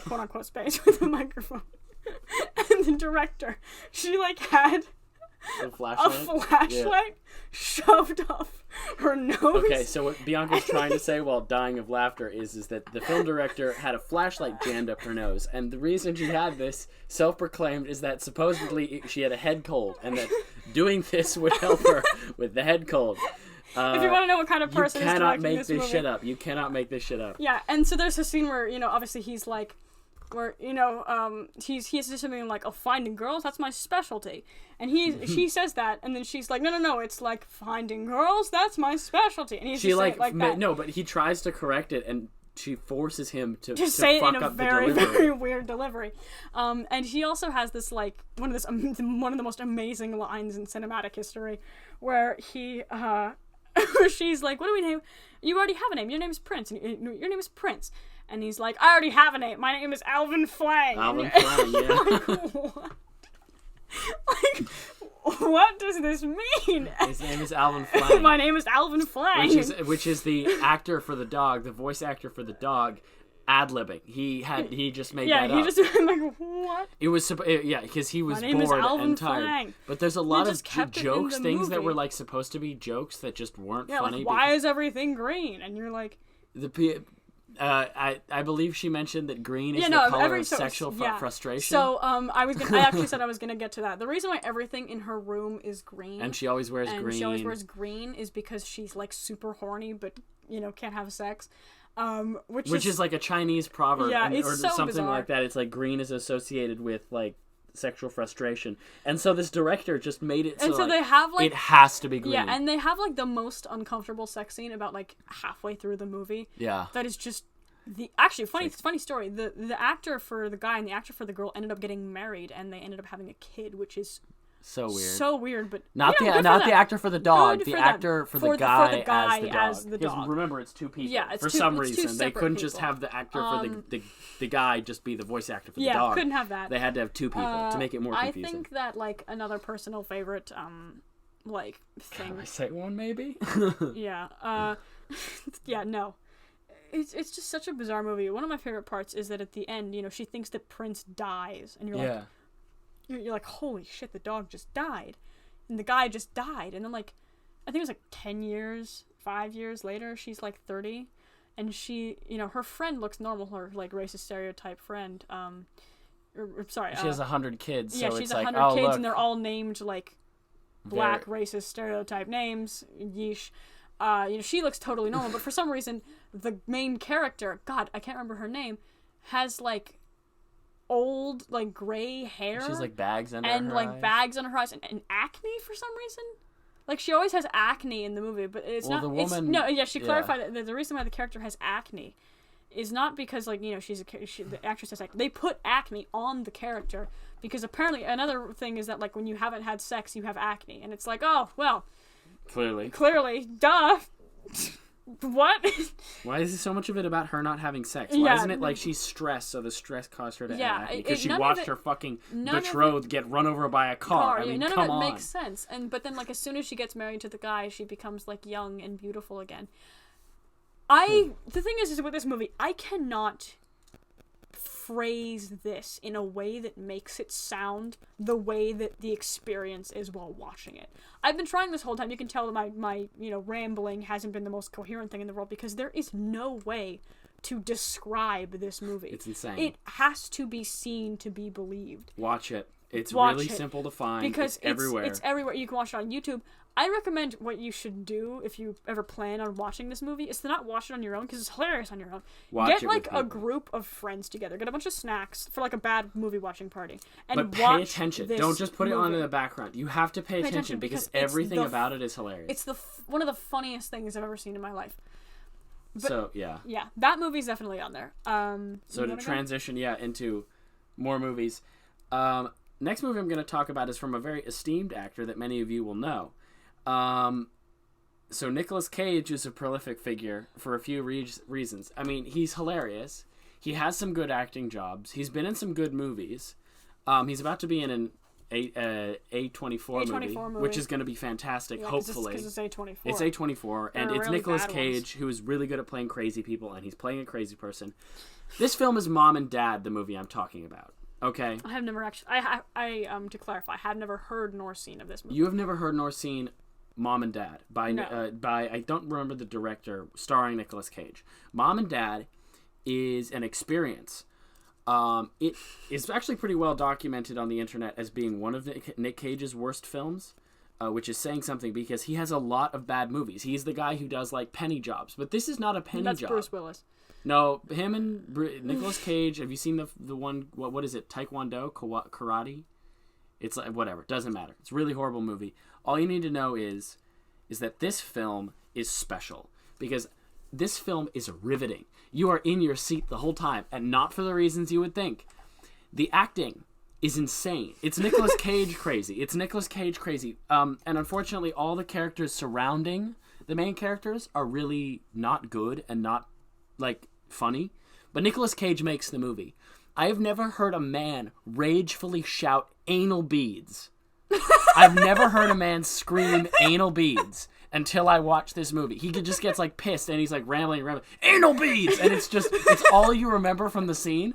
quote unquote space with a microphone, and the director, she like had a flashlight shoved off her nose. Okay, so what Bianca's trying to say while dying of laughter is that the film director had a flashlight jammed up her nose, and the reason she had this, self-proclaimed, is that supposedly she had a head cold, and that doing this would help her with the head cold. If you want to know what kind of person is directing this movie. You cannot make this shit up. You cannot make this shit up. Yeah, and so there's a scene where, obviously he's like, he says something like, "Oh, finding girls, that's my specialty." And she says that, and then she's like, no, it's like, "Finding girls, that's my specialty." And he's just saying it like that. No, but he tries to correct it, and she forces him to say fuck it in a up very, the delivery. very weird delivery. And he also has this like one of the most amazing lines in cinematic history, where she's like, "What do we name? You already have a name. Your name is Prince. And your name is Prince." And he's like, "I already have a name. My name is Alvin Flang." Alvin Flang, yeah. Like, what? Like, what does this mean? His name is Alvin Flang. My name is Alvin Flang. Which is the actor for the dog, the voice actor for the dog, ad-libbing. He just made that up. Yeah, he just like, what? It was because he was My name is bored Alvin and tired. Flang. But there's a lot of kept jokes, things that movie. were like supposed to be jokes that just weren't funny. Like, why is everything green? And you're like, I believe she mentioned that green is the color of sexual frustration. So I actually said I was gonna get to that. The reason why everything in her room is green, and she always wears green, is because she's like super horny, but can't have sex. Which is like a Chinese proverb, it's or so something bizarre. like that. It's like green is associated with like sexual frustration, and so this director just made it so they have like it has to be green. Yeah, and they have like the most uncomfortable sex scene about like halfway through the movie. Yeah, that is just funny story. The actor for the guy and the actor for the girl ended up getting married, and they ended up having a kid, which is so weird. But not the actor for the dog, the actor for the guy as the dog. Because remember, it's two people. Yeah, for some reason they couldn't just have the actor for the guy just be the voice actor for the dog. Yeah, couldn't have that. They had to have two people to make it more confusing. I think that like another personal favorite like thing. Can I say one maybe? Yeah. Yeah. No. It's just such a bizarre movie. One of my favorite parts is that at the end, she thinks that Prince dies, and you're like. You're like, holy shit, the dog just died. And the guy just died. And then, like, I think it was like 5 years later, she's like 30. And she, her friend looks normal, her, like, racist stereotype friend. She has 100 kids. Yeah, so she's it's 100 like, kids, look, and they're all named, like, black racist stereotype names. Yeesh. She looks totally normal. But for some reason, the main character, God, I can't remember her name, has, like, old like gray hair. She's like bags under and her like eyes. bags under her eyes and acne for some reason. Like she always has acne in the movie, but it's not. The woman, she clarified that the reason why the character has acne is not because like the actress has acne. They put acne on the character because apparently another thing is that like when you haven't had sex you have acne, and it's like, oh well, clearly, duh. What? Why is so much of it about her not having sex? Why isn't it like she's stressed, so the stress caused her to have acne? Because she watched her fucking betrothed get run over by a car. I mean, none come of it on. makes sense. But then like as soon as she gets married to the guy, she becomes like young and beautiful again. The thing is with this movie, I cannot phrase this in a way that makes it sound the way that the experience is while watching it. I've been trying this whole time. You can tell that my rambling hasn't been the most coherent thing in the world because there is no way to describe this movie. It's insane. It has to be seen to be believed. Watch it. It's really simple to find. Because it's everywhere. It's everywhere. You can watch it on YouTube. I recommend what you should do if you ever plan on watching this movie is to not watch it on your own because it's hilarious on your own. Get like a group of friends together. Get a bunch of snacks for like a bad movie watching party. And pay attention. Don't just put it on in the background. You have to pay attention because everything about it is hilarious. It's one of the funniest things I've ever seen in my life. But, yeah, that movie's definitely on there. So to transition, into more movies. Next movie I'm going to talk about is from a very esteemed actor that many of you will know. So Nicolas Cage is a prolific figure for a few reasons. I mean, he's hilarious. He has some good acting jobs. He's been in some good movies. He's about to be in an A24 movie, which is going to be fantastic, hopefully. Because it's A24. It's A24, and it's really Nicolas Cage, who is really good at playing crazy people, and he's playing a crazy person. This film is Mom and Dad, the movie I'm talking about. Okay. I have never actually. To clarify, I have never heard nor seen of this movie. You have never heard nor seen Mom and Dad by I don't remember the director, starring Nicolas Cage. Mom and Dad is an experience. It is actually pretty well documented on the internet as being one of Nick Cage's worst films, which is saying something because he has a lot of bad movies. He's the guy who does like penny jobs, but this is not a penny job. That's Bruce Willis. No, him and Nicolas Cage. Have you seen the one? What is it? Taekwondo, karate. It's like whatever. Doesn't matter. It's a really horrible movie. All you need to know is that this film is special because this film is riveting. You are in your seat the whole time, and not for the reasons you would think. The acting is insane. It's Nicolas Cage crazy. It's Nicolas Cage crazy. And unfortunately, all the characters surrounding the main characters are really not good and not like funny. But Nicolas Cage makes the movie. I have never heard a man ragefully shout anal beads. I've never heard a man scream anal beads until I watched this movie. He just gets like pissed and he's like rambling, anal beads, and it's all you remember from the scene.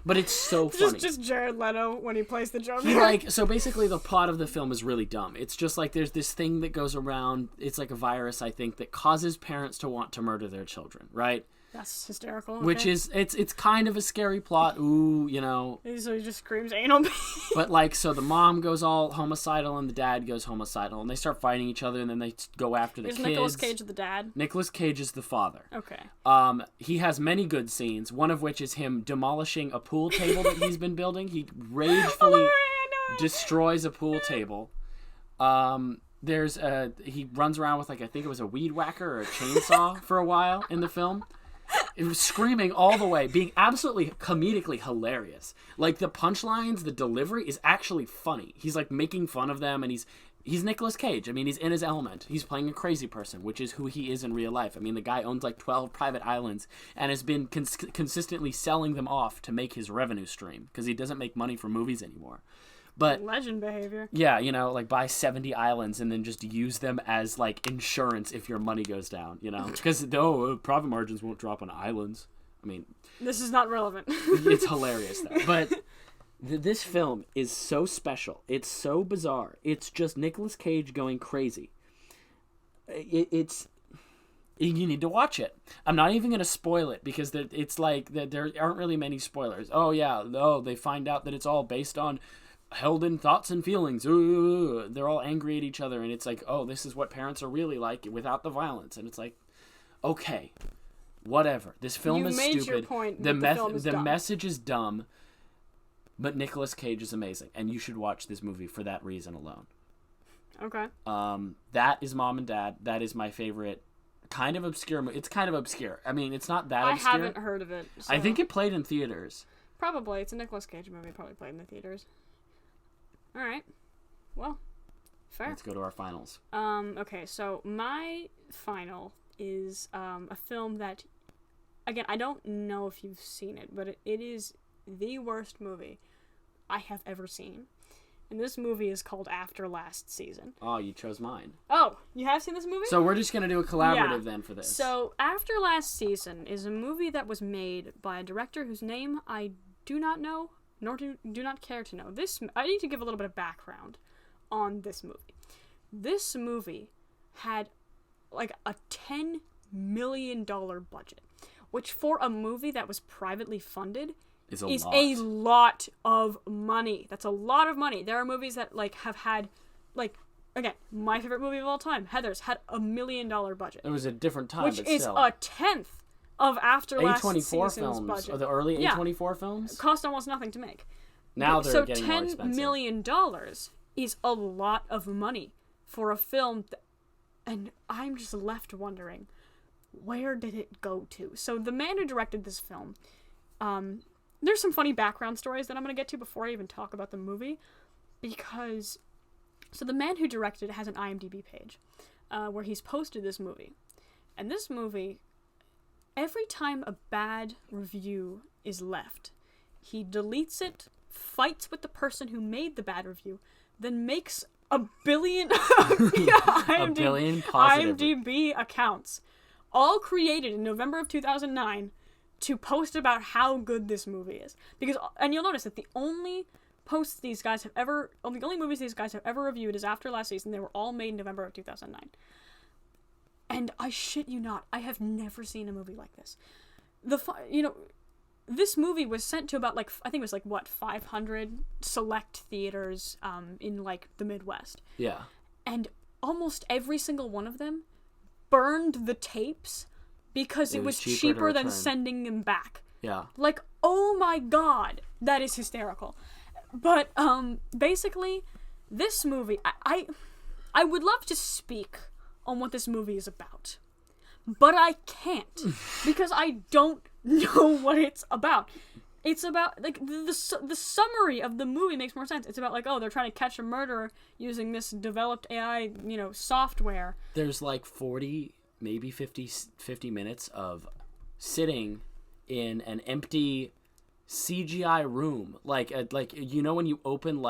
But it's so funny. Just Jared Leto when he plays the Joker. So basically the plot of the film is really dumb. It's just like there's this thing that goes around. It's like a virus, I think, that causes parents to want to murder their children, right? That's hysterical. Which okay. is it's kind of a scary plot. Ooh, you know. So he just screams anal bead. But like, so the mom goes all homicidal and the dad goes homicidal, and they start fighting each other, and then they go after the Is kids. Nicolas Cage the dad? Nicolas Cage is the father. Okay. He has many good scenes. One of which is him demolishing a pool table that he's been building. He ragefully destroys a pool table. He runs around with, like, I think it was a weed whacker or a chainsaw for a while in the film. It was screaming all the way, being absolutely comedically hilarious. Like, the punchlines, the delivery is actually funny. He's, like, making fun of them, and he's Nicolas Cage. I mean, he's in his element. He's playing a crazy person, which is who he is in real life. I mean, the guy owns, like, 12 private islands and has been consistently selling them off to make his revenue stream, because he doesn't make money from movies anymore. But legend behavior. yeah, you know, like, buy 70 islands and then just use them as, like, insurance if your money goes down, you know? Because, profit margins won't drop on islands. I mean... This is not relevant. It's hilarious, though. But this film is so special. It's so bizarre. It's just Nicolas Cage going crazy. It's... You need to watch it. I'm not even going to spoil it, because it's like... There aren't really many spoilers. Oh, yeah. Oh, they find out that it's all based on... held in thoughts and feelings. Ooh, they're all angry at each other, and it's like, oh, this is what parents are really like without the violence. And it's like, okay, whatever. This film is stupid. Your point. The film is dumb. message is dumb, but Nicolas Cage is amazing, and you should watch this movie for that reason alone. Okay. That is Mom and Dad. That is my favorite. Kind of obscure. It's kind of obscure. I mean, it's not that obscure. I haven't heard of it. So. I think it played in theaters. Probably. It's a Nicolas Cage movie. Probably played in the theaters. All right. Well, fair. Let's go to our finals. Okay, so my final is a film that, again, I don't know if you've seen it, but it is the worst movie I have ever seen. And this movie is called After Last Season. Oh, you chose mine. Oh, you have seen this movie? So we're just going to do a collaborative then for this. So After Last Season is a movie that was made by a director whose name I do not know, nor do not care to know. I need to give a little bit of background on this movie. This movie had like a $10 million budget, which for a movie that was privately funded is a lot of money. That's a lot of money. There are movies that like have had, like, again, my favorite movie of all time, Heathers, had $1 million budget. It was a different time, which but is still. a tenth of After Last A24 Season's films, budget. or the early A24 films? Cost almost nothing to make. Now they're getting more $10 expensive. million is a lot of money for a film, and I'm just left wondering, where did it go to? So the man who directed this film, there's some funny background stories that I'm going to get to before I even talk about the movie, because, so the man who directed it has an IMDb page, where he's posted this movie, and this movie, every time a bad review is left, he deletes it, fights with the person who made the bad review, then makes a billion IMDb accounts, all created in November of 2009, to post about how good this movie is. Because, and you'll notice that the only movies these guys have ever reviewed is After Last Season. They were all made in November of 2009. And I shit you not, I have never seen a movie like this. This movie was sent to about, 500 select theaters in, the Midwest. Yeah. And almost every single one of them burned the tapes because it was cheaper than sending them back. Yeah. Oh my god, that is hysterical. But, basically, this movie, I would love to speak on what this movie is about, but I can't, because I don't know what it's about. It's about, the summary of the movie makes more sense. It's about, they're trying to catch a murderer using this developed AI, software. There's, 40, maybe 50 minutes of sitting in an empty CGI room. When you open,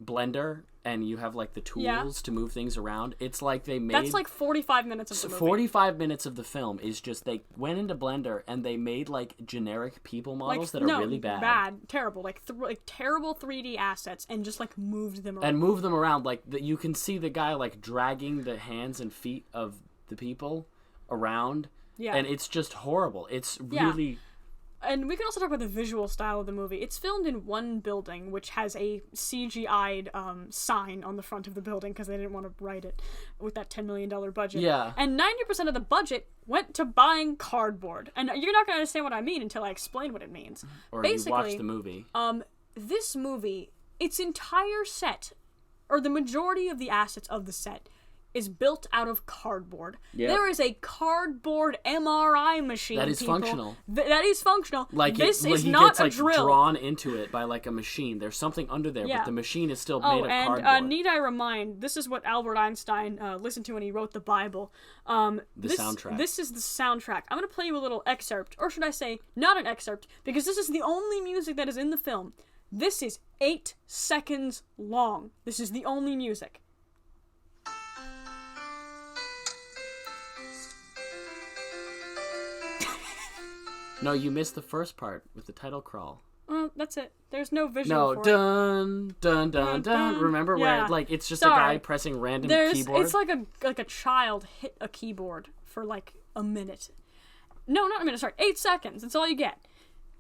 Blender and you have the tools to move things around, it's like they made that's 45 minutes of the movie. 45 minutes of the film is just they went into Blender and they made generic people models that are really bad, terrible, terrible 3D assets, and just moved them around. And moved them around you can see the guy dragging the hands and feet of the people around. Yeah. And it's just horrible. It's Yeah. really... And we can also talk about the visual style of the movie. It's filmed in one building, which has a CGI'd sign on the front of the building because they didn't want to write it with that $10 million budget. Yeah. And 90% of the budget went to buying cardboard. And you're not going to understand what I mean until I explain what it means. Or Basically, you watch the movie. This movie, its entire set, or the majority of the assets of the set, is built out of cardboard. Yep. There is a cardboard MRI machine. That is people. functional. That is functional. Like this is he not gets, a like, drill. drawn into it by like a machine. There's something under there, Yeah. but the machine is still made Oh, of and cardboard. need I remind, this is what Albert Einstein listened to when he wrote the Bible. This soundtrack. This is the soundtrack. I'm going to play you a little excerpt, or should I say, not an excerpt, because this is the only music that is in the film. This is 8 seconds long. This is the only music. No, you missed the first part with the title crawl. Well, that's it. There's no visual No, for it. dun dun dun dun. Remember Yeah. where like it's just Sorry. a guy pressing random keyboard? It's like a child hit a keyboard for like a minute. No, not a minute. Sorry, 8 seconds. That's all you get.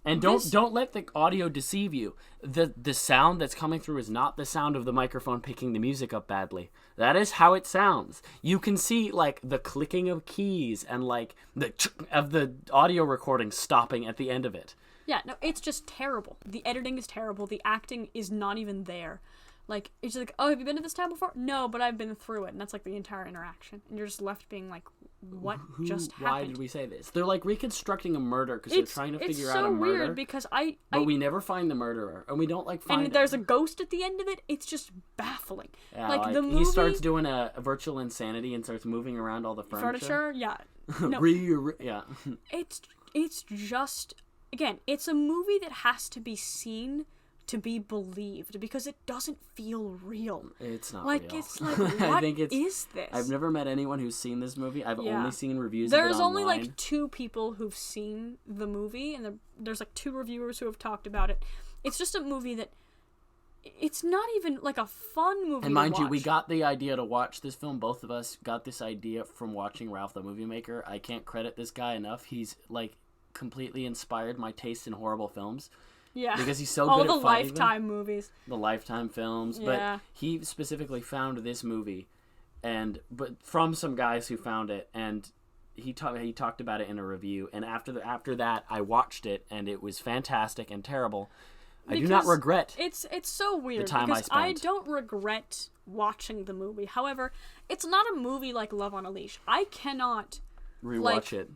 And don't let the audio deceive you. The sound that's coming through is not the sound of the microphone picking the music up badly. That is how it sounds. You can see like the clicking of keys and like the of the audio recording stopping at the end of it. Yeah, no, it's just terrible. The editing is terrible. The acting is not even there. Like, it's like, oh, have you been to this town before? No, but I've been through it. And that's like the entire interaction. And you're just left being like, what just happened? Why did we say this? They're like reconstructing a murder because they're trying to figure out a murder. It's so weird because but we never find the murderer, and we don't like find. And there's a ghost at the end of it. It's just baffling. Yeah, like the movie, he starts doing a virtual insanity and starts moving around all the furniture. Yeah. No, Yeah. it's just, again, it's a movie that has to be seen to be believed because it doesn't feel real. It's not like real. it's like what is this? I've never met anyone who's seen this movie. I've only seen reviews. There's of it only online. like 2 people who've seen the movie, and there's like 2 reviewers who have talked about it. It's just a movie that it's not even like a fun movie. And mind to you, we watch. got the idea to watch this film. Both of us got this idea from watching Ralph the Movie Maker. I can't credit this guy enough. He's like completely inspired my taste in horrible films. Yeah, because he's so all good the at finding Lifetime movies, the Lifetime films. Yeah. But he specifically found this movie, but from some guys who found it, and he talked about it in a review. And after that, I watched it, and it was fantastic and terrible. I do not regret. It's so weird the time because I I spent. don't regret watching the movie. However, it's not a movie like Love on a Leash. I cannot Rewatch it.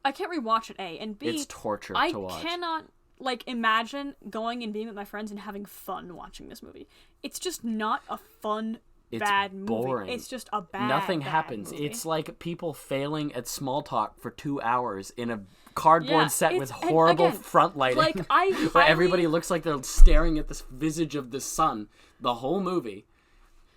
I can't rewatch it. A and B. It's torture I to watch. cannot like imagine going and being with my friends and having fun watching this movie. It's just not a fun. Bad movie. Boring. It's just a bad. Nothing bad happens. movie. It's like people failing at small talk for 2 hours in a cardboard Yeah, set with and horrible again, front lighting. like, I where highly- everybody looks like they're staring at this visage of the sun the whole movie.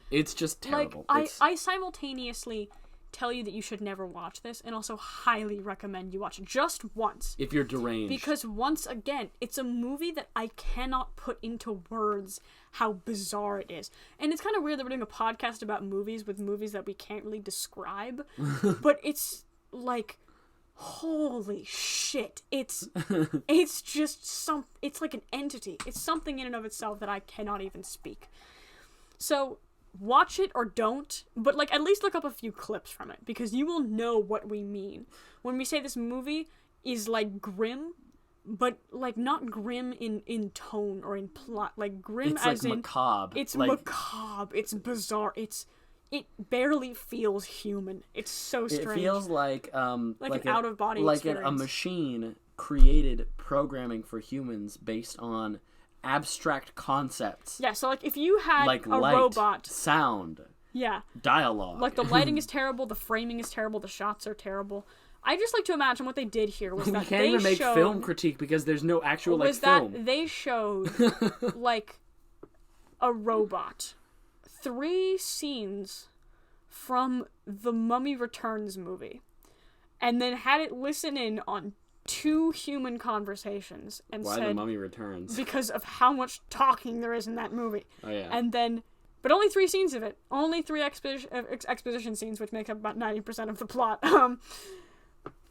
It's just terrible. Like I simultaneously tell you that you should never watch this, and also highly recommend you watch it just once. If you're deranged. Because once again, it's a movie that I cannot put into words how bizarre it is. And it's kind of weird that we're doing a podcast about movies with movies that we can't really describe. But it's like, holy shit. It's just it's like an entity. It's something in and of itself that I cannot even speak. So watch it or don't, but like at least look up a few clips from it because you will know what we mean when we say this movie is like grim, but like not grim in tone or in plot, like grim it's as like in macabre. it's like, macabre, it's bizarre, it barely feels human. It's so strange. It feels like an out-of-body a experience. machine created programming for humans based on abstract concepts. Yeah, so like if you had Like a light, robot, sound, yeah, dialogue. like the lighting is terrible, the framing is terrible, the shots are terrible. I just like to imagine what they did here was we that can't they even make showed, film critique because there's no actual like was that film. they showed like a robot, 3 scenes from the Mummy Returns movie, and then had it listen in on 2 human conversations and Why said the Mummy Returns? because of how much talking there is in that movie. Oh yeah. And then, but only 3 scenes of it. Only 3 exposition scenes, which make up about 90% of the plot.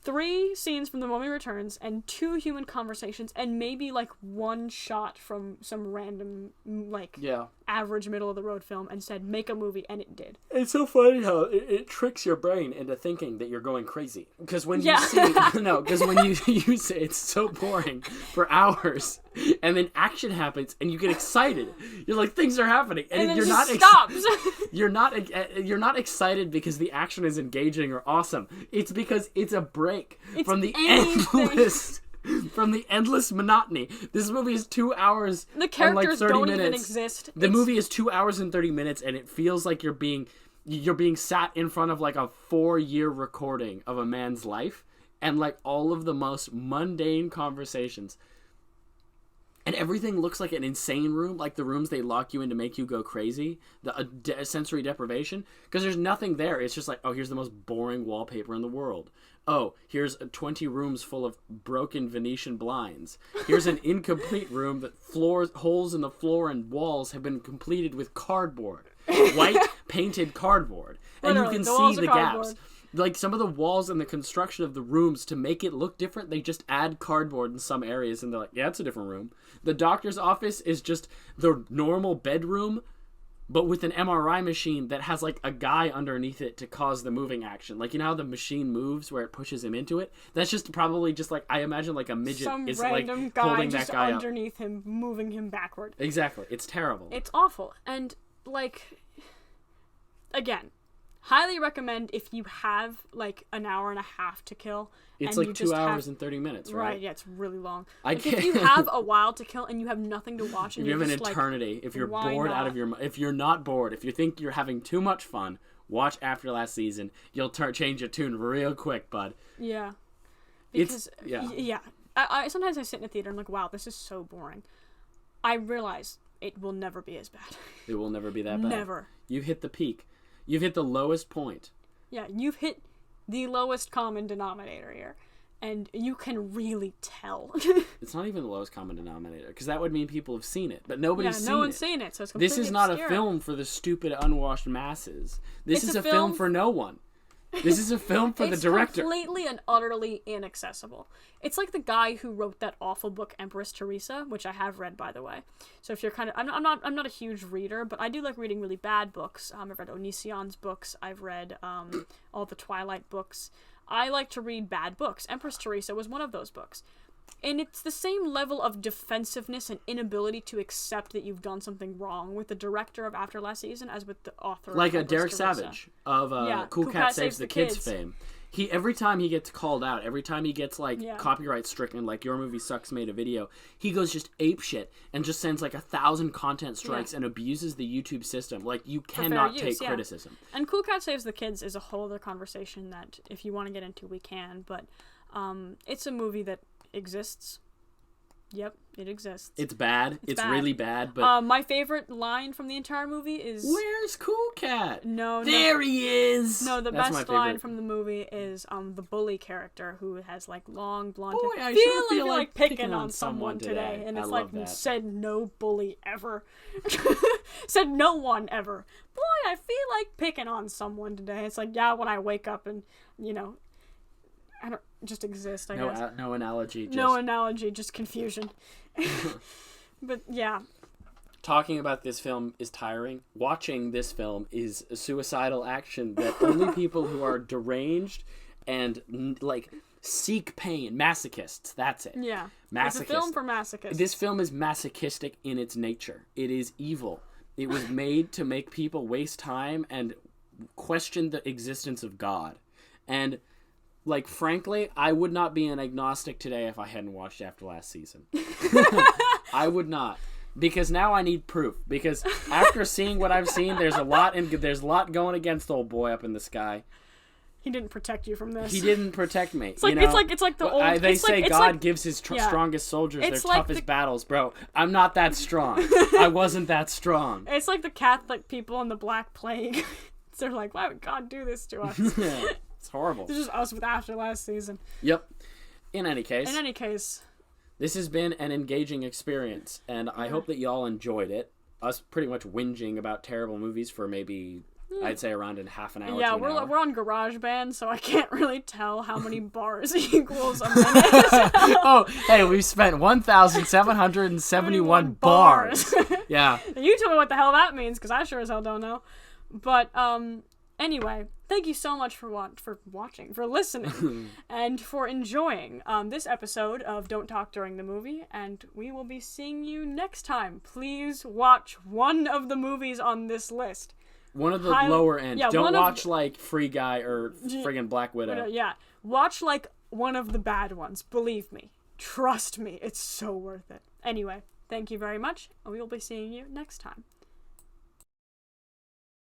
3 scenes from The Mummy Returns and 2 human conversations and maybe like 1 shot from some random like average middle of the road film and said make a movie, and it did. It's so funny how it tricks your brain into thinking that you're going crazy. Because when you see when you say it's so boring for hours, and then action happens and you get excited. You're like, things are happening, and then you're it not just stops. you're not excited because the action is engaging or awesome. It's because it's a break from the endless monotony. This movie is 2 hours. The characters and like 30 don't minutes. even exist. The movie is 2 hours and 30 minutes, and it feels like you're being sat in front of like a 4-year recording of a man's life, and like all of the most mundane conversations. And everything looks like an insane room, like the rooms they lock you in to make you go crazy, the sensory deprivation, because there's nothing there. It's just like, oh, here's the most boring wallpaper in the world. Oh, here's 20 rooms full of broken Venetian blinds. Here's an incomplete room that holes in the floor and walls have been completed with cardboard, white painted cardboard, and you can see the gaps. Like, some of the walls and the construction of the rooms, to make it look different, they just add cardboard in some areas, and they're like, yeah, it's a different room. The doctor's office is just the normal bedroom, but with an MRI machine that has, like, a guy underneath it to cause the moving action. Like, you know how the machine moves where it pushes him into it? That's just probably just, like, I imagine, like, a midget is, like, holding that guy Some random guy just underneath him, moving him backward. Exactly. It's terrible. It's awful. And, like, again, highly recommend if you have like an hour and a half to kill. It's like 2 hours and 30 minutes, right? Right, yeah, it's really long. Like, if you have a while to kill and you have nothing to watch, and you have an just, eternity. Like, if you're bored out of your, if you're not bored, if you think you're having too much fun, watch After Last Season. You'll change your tune real quick, bud. Yeah, because I sometimes I sit in the theater and I'm like, wow, this is so boring. I realize it will never be as bad. It will never be that bad. Never. You hit the peak. You've hit the lowest point. Yeah, you've hit the lowest common denominator here, and you can really tell. It's not even the lowest common denominator, because that would mean people have seen it, but nobody's seen it. No one's seen it, so it's completely This is not obscure. a film for the stupid, unwashed masses. This is a film for no one. This is a film for the director. It's completely and utterly inaccessible. It's like the guy who wrote that awful book Empress Teresa, which I have read, by the way. So if you're kind of, I'm not a huge reader, but I do like reading really bad books. I've read Onision's books. I've read all the Twilight books. I like to read bad books. Empress Teresa was one of those books. And it's the same level of defensiveness and inability to accept that you've done something wrong with the director of After Last Season as with the author of like a Empress Derek Teresa. Savage of Cool Cat Saves the Kids fame. He, every time he gets called out, every time he gets copyright stricken, like Your Movie Sucks made a video, he goes just ape shit and just sends like 1,000 content strikes and abuses the YouTube system. Like, you cannot take criticism. And Cool Cat Saves the Kids is a whole other conversation that if you want to get into, we can. But it's a movie that exists. Yep, it exists. It's bad. It's bad. Really bad. But my favorite line from the entire movie is, "Where's Cool Cat?" No, there he is. No, the best line from the movie is the bully character who has like long blonde hair. I feel like picking on someone today. And it's I like, love that. Said no bully ever. Said no one ever. Boy, I feel like picking on someone today. It's like, yeah, when I wake up and I don't just exist, I guess. No analogy. No analogy, just confusion. But yeah. Talking about this film is tiring. Watching this film is a suicidal action that only people who are deranged and like seek pain, masochists, that's it. Yeah. Masochists. It's a film for masochists. This film is masochistic in its nature. It is evil. It was made to make people waste time and question the existence of God. And like, frankly, I would not be an agnostic today if I hadn't watched After Last Season. I would not. Because now I need proof. Because after seeing what I've seen, there's a lot going against old boy up in the sky. He didn't protect you from this. He didn't protect me. It's like the old. They say God gives his strongest soldiers their toughest battles, bro. I'm not that strong. I wasn't that strong. It's like the Catholic people in the Black Plague. They're like, why would God do this to us? It's horrible. This is us with After Last Season. Yep. In any case, this has been an engaging experience, and I hope that y'all enjoyed it. Us pretty much whinging about terrible movies for maybe I'd say around in half an hour. Yeah, to an we're hour. we're on GarageBand, so I can't really tell how many bars equals a minute. Oh, hey, we've spent 1,771 bars. Yeah. You tell me what the hell that means, because I sure as hell don't know. But anyway, thank you so much for watching, for listening, and for enjoying this episode of Don't Talk During the Movie, and we will be seeing you next time. Please watch one of the movies on this list. One of the lower end. Yeah, Don't watch like Free Guy or friggin' Black Widow. Yeah, watch like one of the bad ones. Believe me. Trust me, it's so worth it. Anyway, thank you very much, and we will be seeing you next time.